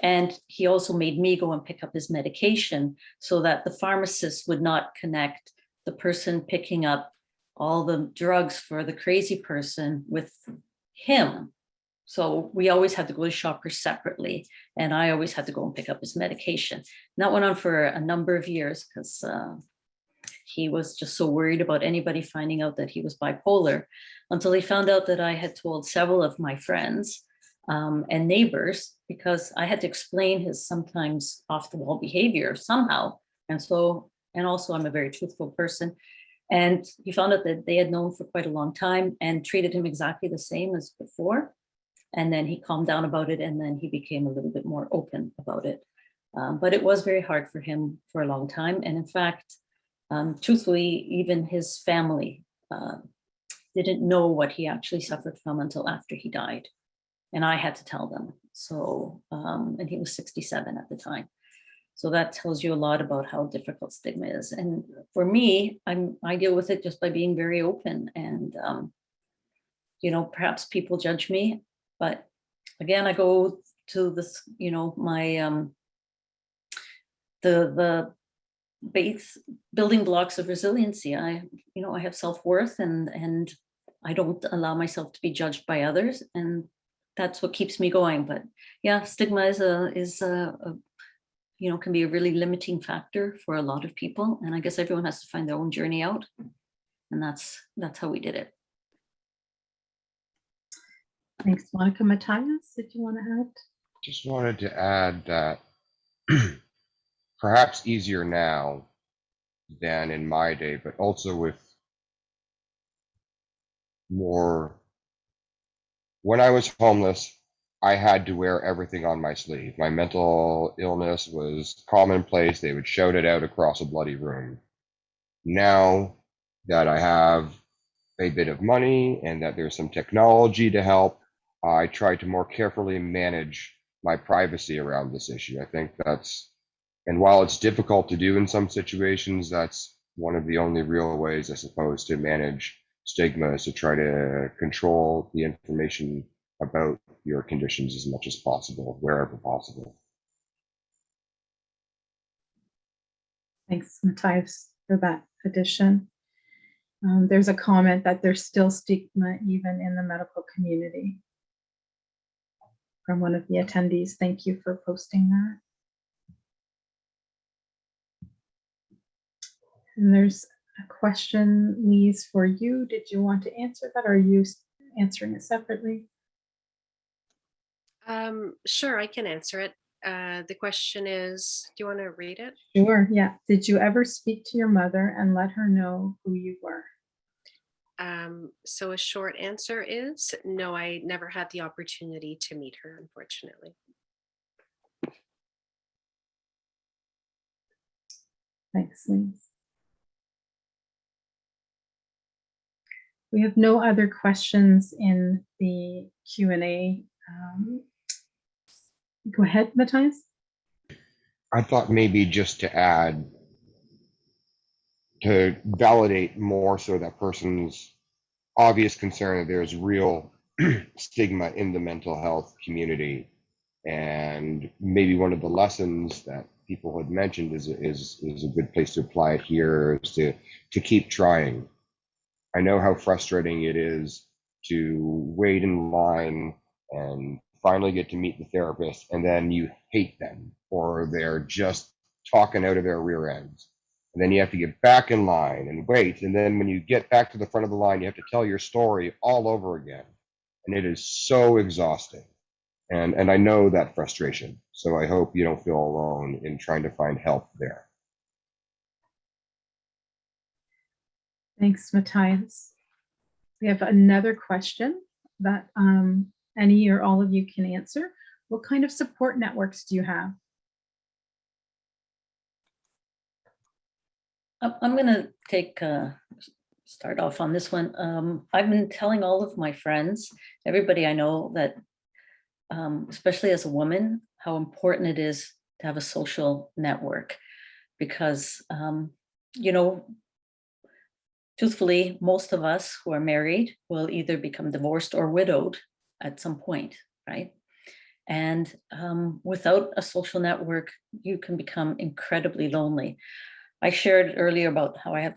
and he also made me go and pick up his medication so that the pharmacist would not connect the person picking up all the drugs for the crazy person with him. So we always had to go to Shoppers separately, and I always had to go and pick up his medication. And that went on for a number of years because he was just so worried about anybody finding out that he was bipolar, until he found out that I had told several of my friends and neighbors, because I had to explain his sometimes off the wall behavior somehow. And also I'm a very truthful person. And he found out that they had known for quite a long time and treated him exactly the same as before. And then he calmed down about it, and then he became a little bit more open about it. But it was very hard for him for a long time. And in fact, truthfully, even his family didn't know what he actually suffered from until after he died. And I had to tell them. So, and he was 67 at the time. So that tells you a lot about how difficult stigma is. And for me, I deal with it just by being very open, and perhaps people judge me, but again, I go to this, my the base building blocks of resiliency. I have self-worth, and I don't allow myself to be judged by others, and that's what keeps me going. But yeah, stigma is can be a really limiting factor for a lot of people, and I guess everyone has to find their own journey out, and that's how we did it. Thanks, Monica. Mattias, did you want to add? Just wanted to add that perhaps easier now than in my day, but also with more. When I was homeless, I had to wear everything on my sleeve. My mental illness was commonplace. They would shout it out across a bloody room. Now that I have a bit of money and that there's some technology to help, I try to more carefully manage my privacy around this issue. I think and while it's difficult to do in some situations, that's one of the only real ways, I suppose, to manage stigma, is to try to control the information about your conditions as much as possible, wherever possible. Thanks, Mattias, for that addition. There's a comment that there's still stigma even in the medical community from one of the attendees. Thank you for posting that. And there's a question, Lise, for you. Did you want to answer that, or are you answering it separately? Sure, I can answer it. The question is, do you want to read it? Sure, yeah. Did you ever speak to your mother and let her know who you were? So a short answer is no, I never had the opportunity to meet her, unfortunately. Thanks, Lise. We have no other questions in the Q&A. Go ahead, Mattias. I thought maybe just to add, to validate more so that person's obvious concern that there's real stigma in the mental health community, and maybe one of the lessons that people had mentioned is a good place to apply it here, is to keep trying. I know how frustrating it is to wait in line and finally get to meet the therapist, and then you hate them, or they're just talking out of their rear ends. And then you have to get back in line and wait. And then when you get back to the front of the line, you have to tell your story all over again. And it is so exhausting. And I know that frustration. So I hope you don't feel alone in trying to find help there. Thanks, Mattias. We have another question that any or all of you can answer. What kind of support networks do you have? I'm going to start off on this one. I've been telling all of my friends, everybody I know, that especially as a woman, how important it is to have a social network, because truthfully, most of us who are married will either become divorced or widowed at some point, right? And without a social network, you can become incredibly lonely. I shared earlier about how I had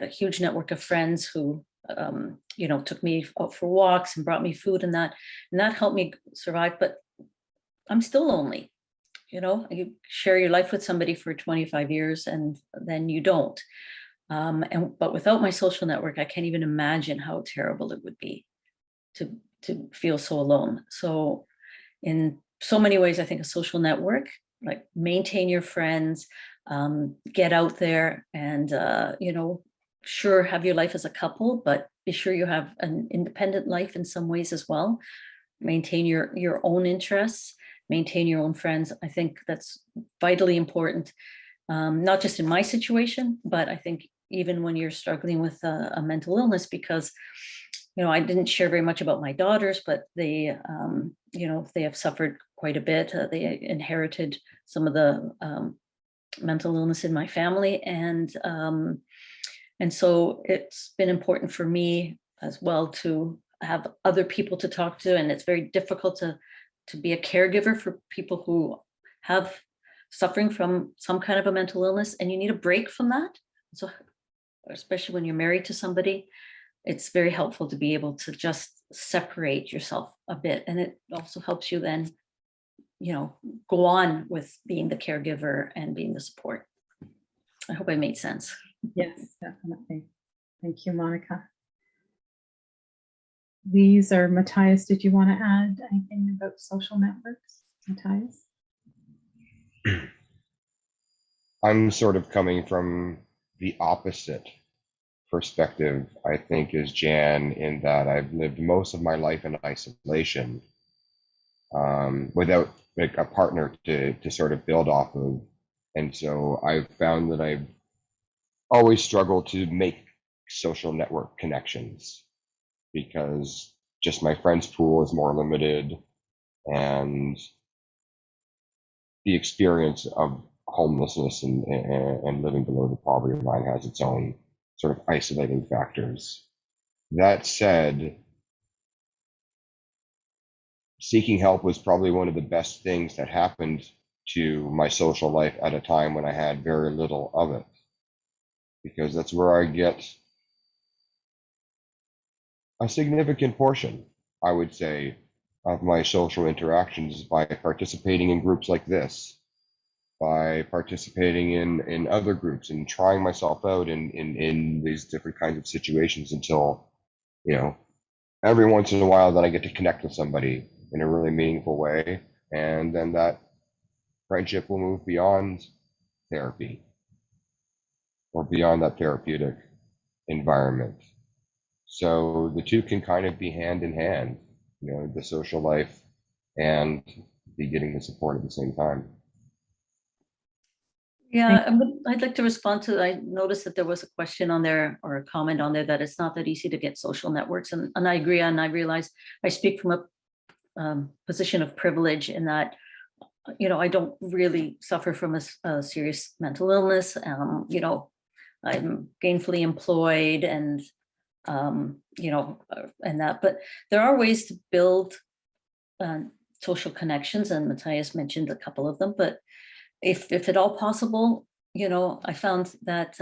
a huge network of friends who, took me out for walks and brought me food, and that helped me survive. But I'm still lonely. You share your life with somebody for 25 years and then you don't. But without my social network, I can't even imagine how terrible it would be to feel so alone. So in so many ways, I think a social network, like, maintain your friends, get out there, and sure, have your life as a couple, but be sure you have an independent life in some ways as well. Maintain your own interests, maintain your own friends. I think that's vitally important, not just in my situation, but I think even when you're struggling with a mental illness, because I didn't share very much about my daughters, but they have suffered quite a bit. They inherited some of the mental illness in my family, and so it's been important for me as well to have other people to talk to, and it's very difficult to be a caregiver for people who have suffering from some kind of a mental illness, and you need a break from that. So especially when you're married to somebody, it's very helpful to be able to just separate yourself a bit, and it also helps you then, you know, go on with being the caregiver and being the support. I hope I made sense. Yes, definitely. Thank you, Monica. Lise or Mattias, did you want to add anything about social networks? Mattias? I'm sort of coming from the opposite perspective, I think, as Jan, in that I've lived most of my life in isolation, without like a partner to sort of build off of. And so I've found that I've always struggled to make social network connections because just my friends pool is more limited, and the experience of homelessness and living below the poverty line has its own sort of isolating factors. That said, seeking help was probably one of the best things that happened to my social life at a time when I had very little of it, because that's where I get a significant portion, I would say, of my social interactions by participating in groups like this, by participating in other groups and trying myself out in these different kinds of situations until, you know, every once in a while that I get to connect with somebody in a really meaningful way. And then that friendship will move beyond therapy or beyond that therapeutic environment. So the two can kind of be hand in hand, you know, the social life and the getting the support at the same time. Yeah, I'd like to respond to, I noticed that there was a question on there or a comment on there that it's not that easy to get social networks. And I agree, and I realize I speak from a position of privilege in that, you know, I don't really suffer from a serious mental illness. You know, I'm gainfully employed and, you know, and that, but there are ways to build social connections, and Mattias mentioned a couple of them, but if at all possible, you know, I found that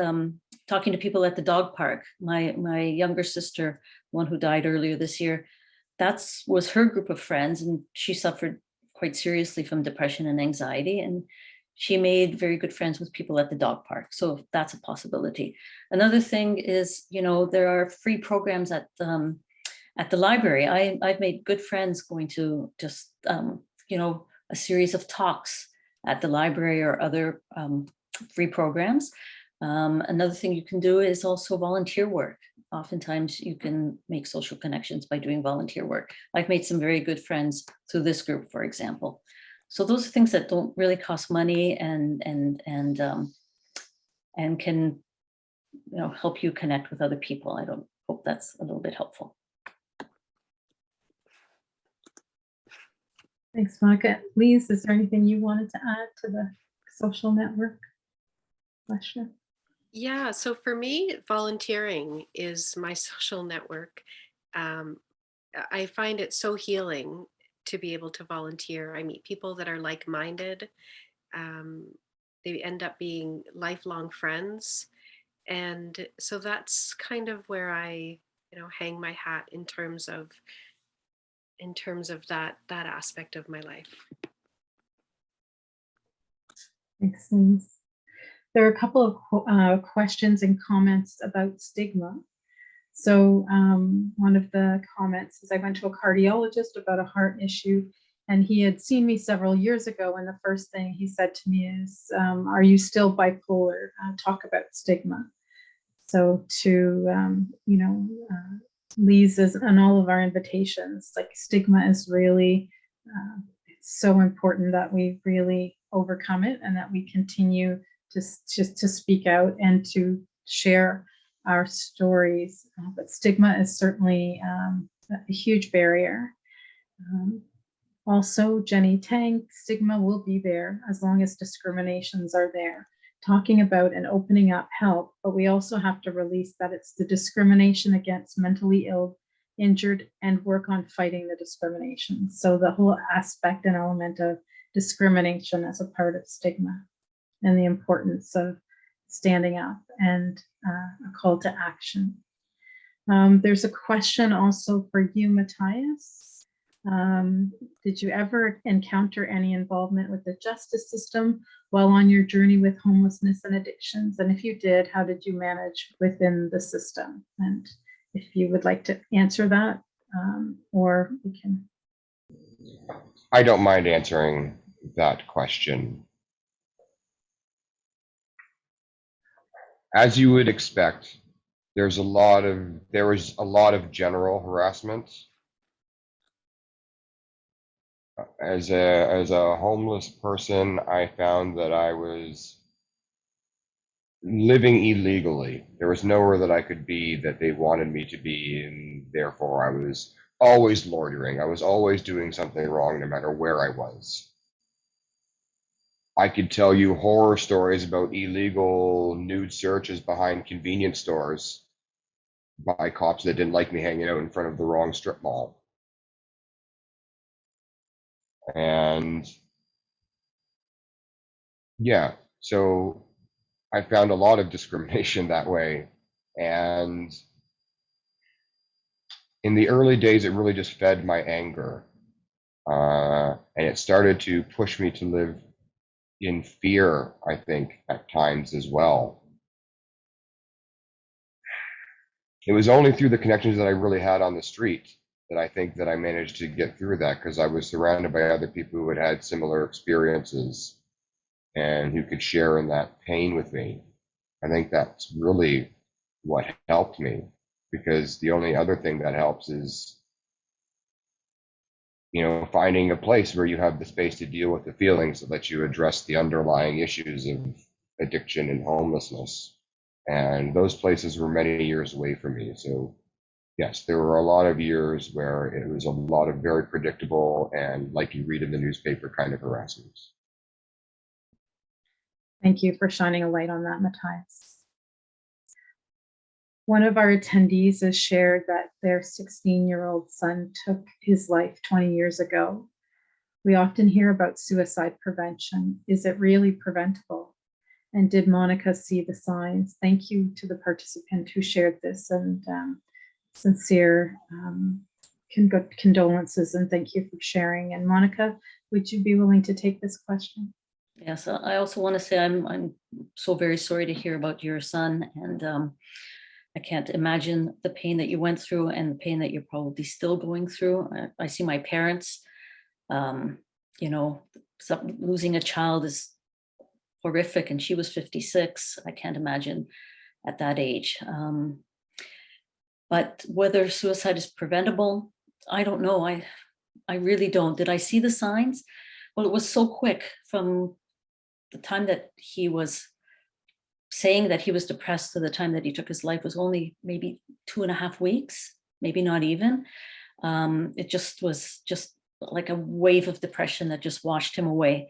talking to people at the dog park, my younger sister, one who died earlier this year, was her group of friends, and she suffered quite seriously from depression and anxiety, and she made very good friends with people at the dog park. So that's a possibility. Another thing is, you know, there are free programs at the library. I've made good friends going to just, you know, a series of talks at the library or other free programs. Another thing you can do is also volunteer work. Oftentimes you can make social connections by doing volunteer work. I've made some very good friends through this group, for example. So those are things that don't really cost money and can, you know, help you connect with other people. I hope that's a little bit helpful. Thanks, Monica. Lise, is there anything you wanted to add to the social network question? Yeah, so for me, volunteering is my social network. I find it so healing to be able to volunteer. I meet people that are like-minded. They end up being lifelong friends. And so that's kind of where I, you know, hang my hat in terms of that aspect of my life. Thanks, Lise. There are a couple of questions and comments about stigma. So one of the comments is, I went to a cardiologist about a heart issue, and he had seen me several years ago, and the first thing he said to me is, are you still bipolar? Talk about stigma. So to, you know, Lisa's and all of our invitations, like stigma is really, it's so important that we really overcome it and that we continue to speak out and to share our stories. But stigma is certainly a huge barrier. Also, Jenny Tang, stigma will be there as long as discriminations are there. Talking about and opening up help, but we also have to release that it's the discrimination against mentally ill, injured, and work on fighting the discrimination. So the whole aspect and element of discrimination as a part of stigma and the importance of standing up and a call to action. There's a question also for you, Mattias. Did you ever encounter any involvement with the justice system while on your journey with homelessness and addictions? And if you did, how did you manage within the system? And if you would like to answer that, or we can. I don't mind answering that question. As you would expect, there was a lot of general harassment. As a homeless person, I found that I was living illegally. There was nowhere that I could be that they wanted me to be, and therefore I was always loitering. I was always doing something wrong no matter where I was. I could tell you horror stories about illegal nude searches behind convenience stores by cops that didn't like me hanging out in front of the wrong strip mall. And yeah, so I found a lot of discrimination that way. And in the early days, it really just fed my anger. And it started to push me to live in fear, I think, at times as well. It was only through the connections that I really had on the street that I think that I managed to get through that, because I was surrounded by other people who had had similar experiences and who could share in that pain with me. I think that's really what helped me, because the only other thing that helps is, you know, finding a place where you have the space to deal with the feelings that let you address the underlying issues of addiction and homelessness. And those places were many years away from me. So yes, there were a lot of years where it was a lot of very predictable and, like you read in the newspaper, kind of harassments. Thank you for shining a light on that, Mattias. One of our attendees has shared that their 16-year-old son took his life 20 years ago. We often hear about suicide prevention. Is it really preventable? And did Monica see the signs? Thank you to the participant who shared this, and sincere condolences, and thank you for sharing. And Monica, would you be willing to take this question? Yes, I also want to say I'm so very sorry to hear about your son, and I can't imagine the pain that you went through and the pain that you're probably still going through. I see my parents, you know, losing a child is horrific, and she was 56. I can't imagine at that age. But whether suicide is preventable, I don't know. I really don't. Did I see the signs? Well, it was so quick from the time that he was saying that he was depressed to the time that he took his life was only maybe 2.5 weeks, maybe not even. It just was just like a wave of depression that just washed him away.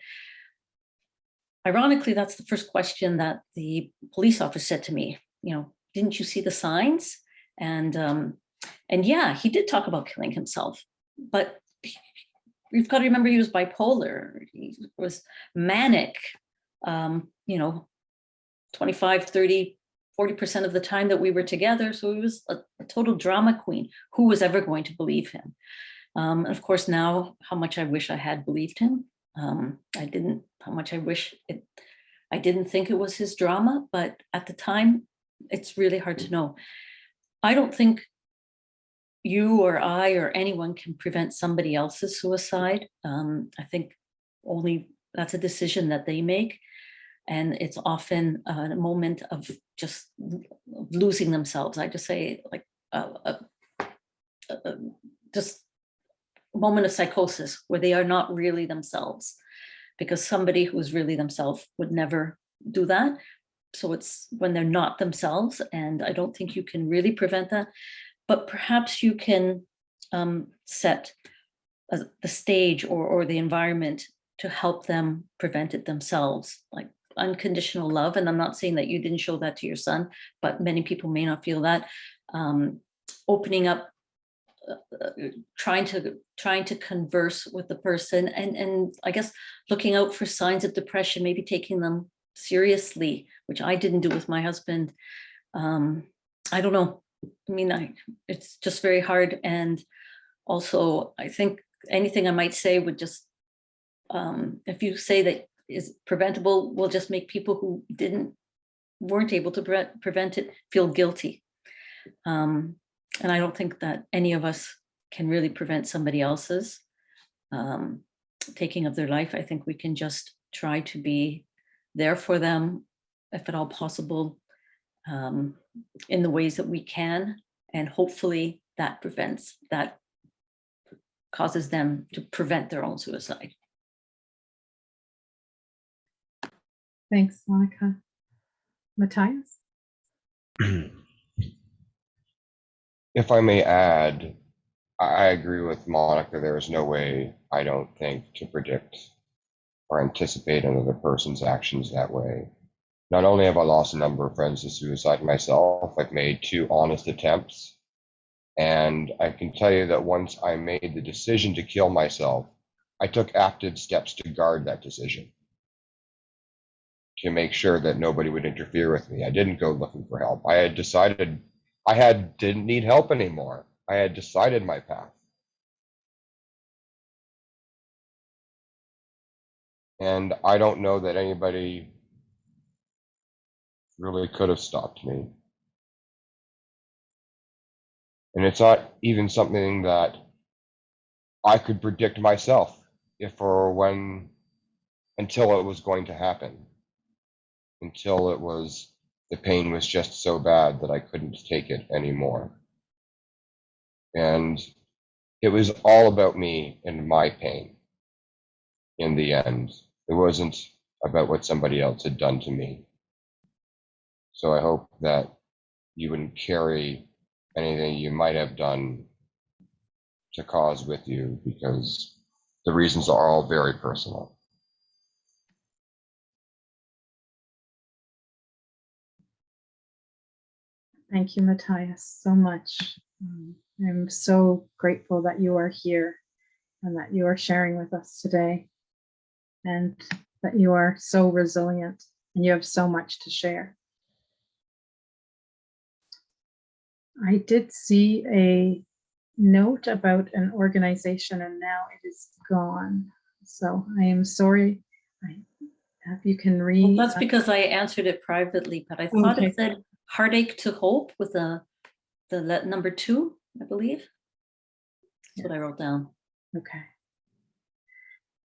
Ironically, that's the first question that the police officer said to me, you know, didn't you see the signs? And yeah, he did talk about killing himself, but you've got to remember he was bipolar. He was manic, you know, 25, 30, 40% of the time that we were together. So he was a total drama queen. Who was ever going to believe him? And of course, now how much I wish I had believed him. I didn't, how much I wish it, I didn't think it was his drama, but at the time, it's really hard to know. I don't think you or I or anyone can prevent somebody else's suicide. I think only that's a decision that they make. And it's often a moment of just losing themselves. I just say like just a moment of psychosis where they are not really themselves, because somebody who's really themselves would never do that. So it's when they're not themselves, and I don't think you can really prevent that, but perhaps you can set the stage or the environment to help them prevent it themselves, like unconditional love. And I'm not saying that you didn't show that to your son, but many people may not feel that. Opening up, trying to converse with the person, and I guess looking out for signs of depression, maybe taking them seriously, which I didn't do with my husband. I don't know. I mean, it's just very hard. And also, I think anything I might say would just, if you say that is preventable, will just make people who weren't able to prevent it feel guilty. And I don't think that any of us can really prevent somebody else's taking of their life. I think we can just try to be there for them, if at all possible, in the ways that we can. And hopefully that causes them to prevent their own suicide. Thanks, Monica. Mattias? If I may add, I agree with Monica. There is no way, I don't think, to predict or anticipate another person's actions that way. Not only have I lost a number of friends to suicide myself, I've made 2 honest attempts. And I can tell you that once I made the decision to kill myself, I took active steps to guard that decision, to make sure that nobody would interfere with me. I didn't go looking for help. I had decided didn't need help anymore. I had decided my path. And I don't know that anybody really could have stopped me. And it's not even something that I could predict myself if or when, until it was going to happen, until the pain was just so bad that I couldn't take it anymore. And it was all about me and my pain in the end. It wasn't about what somebody else had done to me. So I hope that you wouldn't carry anything you might have done to cause with you, because the reasons are all very personal. Thank you, Mattias, so much. I'm so grateful that you are here and that you are sharing with us today, and that you are so resilient and you have so much to share. I did see a note about an organization and now it is gone. So I am sorry. If you can read. Well, that's because I answered it privately, but I thought Okay. it said Heartache to Hope with the number 2, I believe. That's what I wrote down. Okay.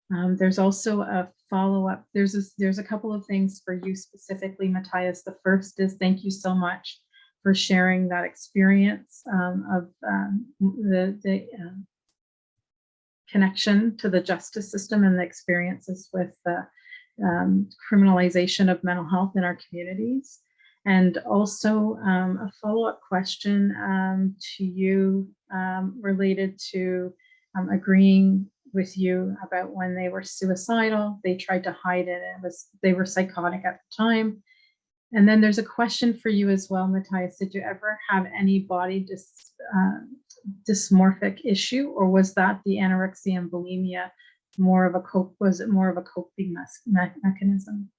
There's also a follow-up. There's a couple of things for you specifically, Mattias. The first is thank you so much for sharing that experience of the connection to the justice system and the experiences with the criminalization of mental health in our communities. And also a follow-up question to you related to agreeing with you about when they were suicidal. They tried to hide it. They were psychotic at the time. And then there's a question for you as well, Mattias. Did you ever have any body dysmorphic issue, or was that the anorexia and bulimia was it more of a coping mechanism?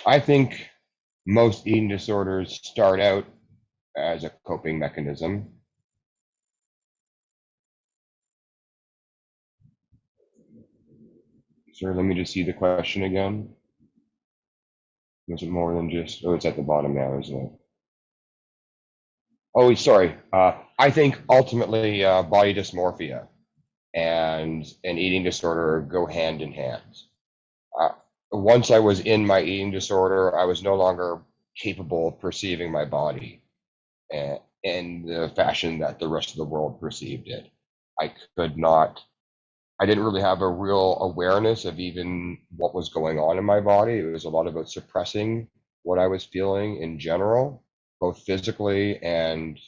I think most eating disorders start out as a coping mechanism. Sir, let me just see the question again. Was it more than just, oh, it's at the bottom now, isn't it? Oh, sorry. I think ultimately body dysmorphia and an eating disorder go hand in hand. Once I was in my eating disorder, I was no longer capable of perceiving my body in the fashion that the rest of the world perceived it. I didn't really have a real awareness of even what was going on in my body. It was a lot about suppressing what I was feeling in general, both physically and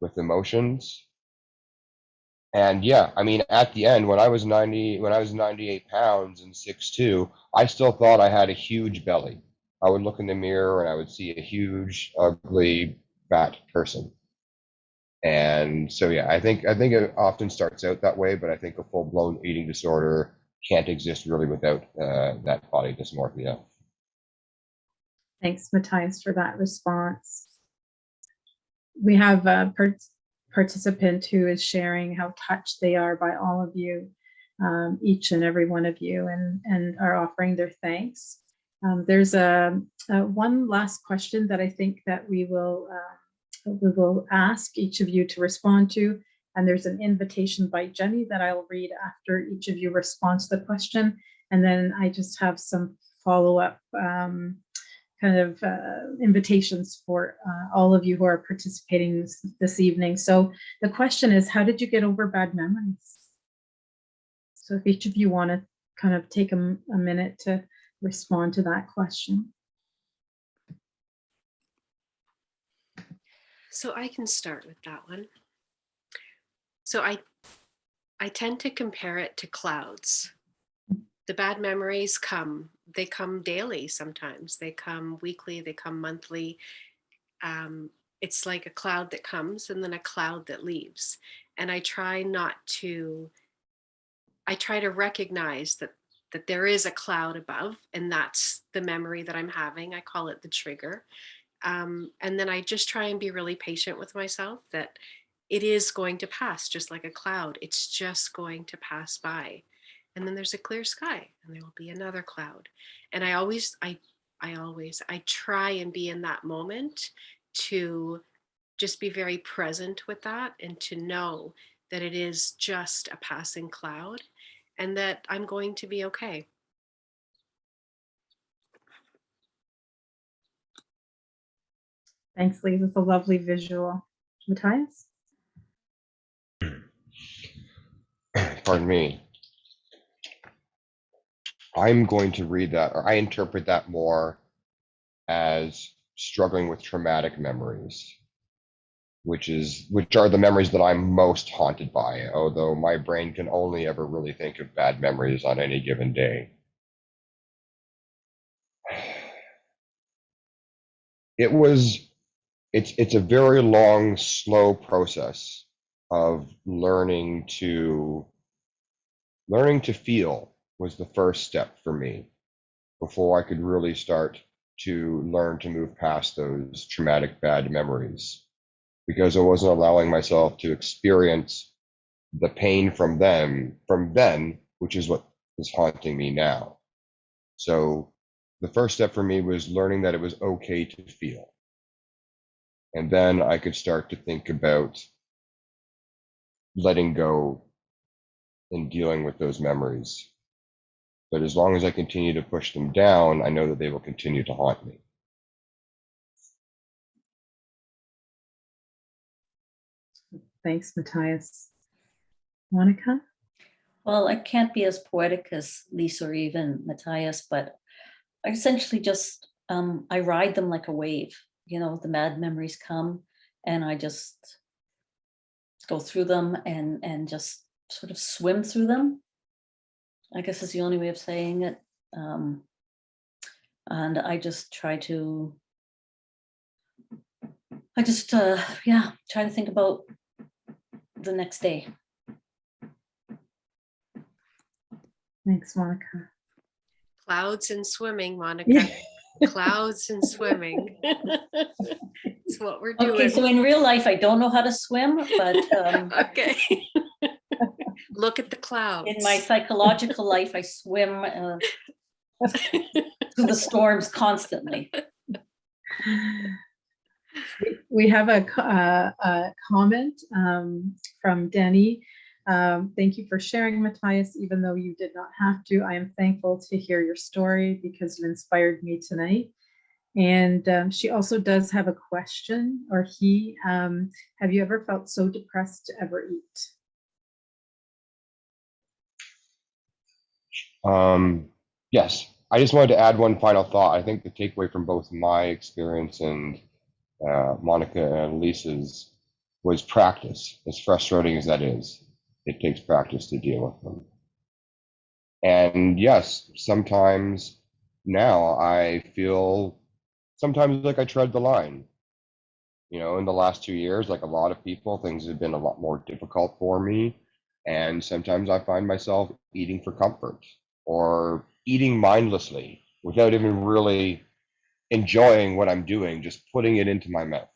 with emotions. And yeah, I mean, at the end, when I was 98 pounds and 6'2", I still thought I had a huge belly. I would look in the mirror and I would see a huge, ugly, fat person. And so, yeah, I think it often starts out that way, but I think a full-blown eating disorder can't exist really without that body dysmorphia. Thanks, Mattias, for that response. We have a participant who is sharing how touched they are by all of you, each and every one of you, and are offering their thanks. There's one last question that I think that we will ask each of you to respond to, and there's an invitation by Jenny that I will read after each of you respond to the question, and then I just have some follow-up kind of invitations for all of you who are participating this evening. So the question is, how did you get over bad memories? So if each of you want to kind of take a minute to respond to that question. So I can start with that one. So I tend to compare it to clouds. The bad memories come. They come daily sometimes. They come weekly, they come monthly. It's like a cloud that comes and then a cloud that leaves. And I try to recognize that there is a cloud above, and that's the memory that I'm having. I call it the trigger. And then I just try and be really patient with myself that it is going to pass just like a cloud. It's just going to pass by. And then there's a clear sky and there will be another cloud. And I try and be in that moment to just be very present with that and to know that it is just a passing cloud and that I'm going to be okay. Thanks, Lisa. It's a lovely visual. Mattias? Pardon me. I'm going to read that, or I interpret that more as struggling with traumatic memories, which are the memories that I'm most haunted by, although my brain can only ever really think of bad memories on any given day. It's a very long, slow process of learning to feel was the first step for me before I could really start to learn to move past those traumatic bad memories, because I wasn't allowing myself to experience the pain from then, which is what is haunting me now. So the first step for me was learning that it was okay to feel. And then I could start to think about letting go and dealing with those memories. But as long as I continue to push them down, I know that they will continue to haunt me. Thanks, Mattias. Monica? Well, I can't be as poetic as Lisa or even Mattias, but I essentially just, I ride them like a wave. You know, the mad memories come and I just go through them and just sort of swim through them. I guess is the only way of saying it. And I just try to, try to think about the next day. Thanks, Monica. Clouds and swimming, Monica. Clouds and swimming. It's what we're doing. Okay, so in real life, I don't know how to swim, but Okay. Look at the clouds. in my psychological life, I swim through the storms constantly. We have a comment from Denny. Thank you for sharing, Mattias, even though you did not have to. I am thankful to hear your story because you inspired me tonight. And she also does have a question, or he, have you ever felt so depressed to ever eat? Yes, I just wanted to add one final thought. I think the takeaway from both my experience and Monica and Lisa's was practice. As frustrating as that is, it takes practice to deal with them. And yes, sometimes now I feel sometimes like I tread the line. You know, in the last 2 years, like a lot of people, things have been a lot more difficult for me. And sometimes I find myself eating for comfort or eating mindlessly without even really enjoying what I'm doing, just putting it into my mouth.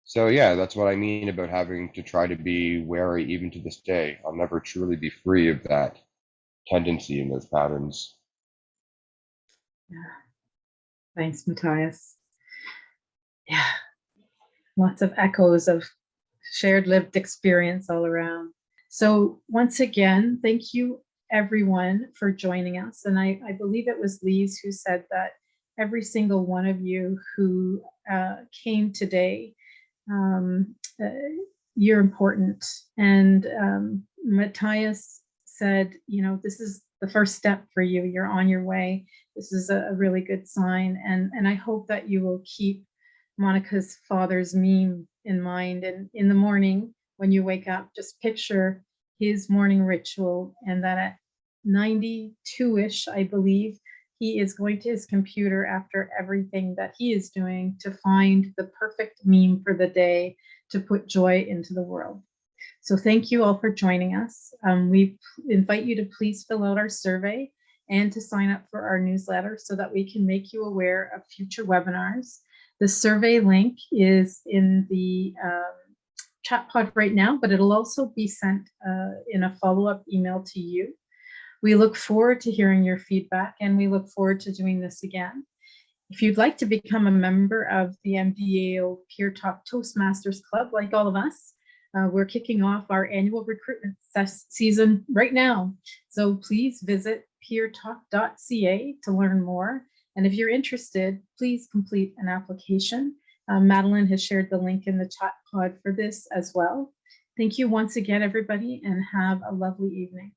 So yeah, that's what I mean about having to try to be wary even to this day. I'll never truly be free of that tendency and those patterns. Yeah. Thanks, Mattias. Yeah, lots of echoes of shared lived experience all around. So once again, thank you everyone for joining us. And I believe it was Lise who said that every single one of you who came today, you're important. And Mattias said, you know, this is the first step for you. You're on your way. This is a really good sign. And I hope that you will keep Monica's father's meme in mind. And in the morning, when you wake up, just picture his morning ritual, and that at 92-ish, I believe, he is going to his computer after everything that he is doing to find the perfect meme for the day to put joy into the world. So thank you all for joining us. We invite you to please fill out our survey and to sign up for our newsletter so that we can make you aware of future webinars. The survey link is in the chat pod right now, but it'll also be sent in a follow-up email to you. We look forward to hearing your feedback, and we look forward to doing this again. If you'd like to become a member of the MDAO Peer Talk Toastmasters Club, like all of us, we're kicking off our annual recruitment season right now. So please visit peertalk.ca to learn more. And if you're interested, please complete an application. Madeline has shared the link in the chat pod for this as well. Thank you once again, everybody, and have a lovely evening.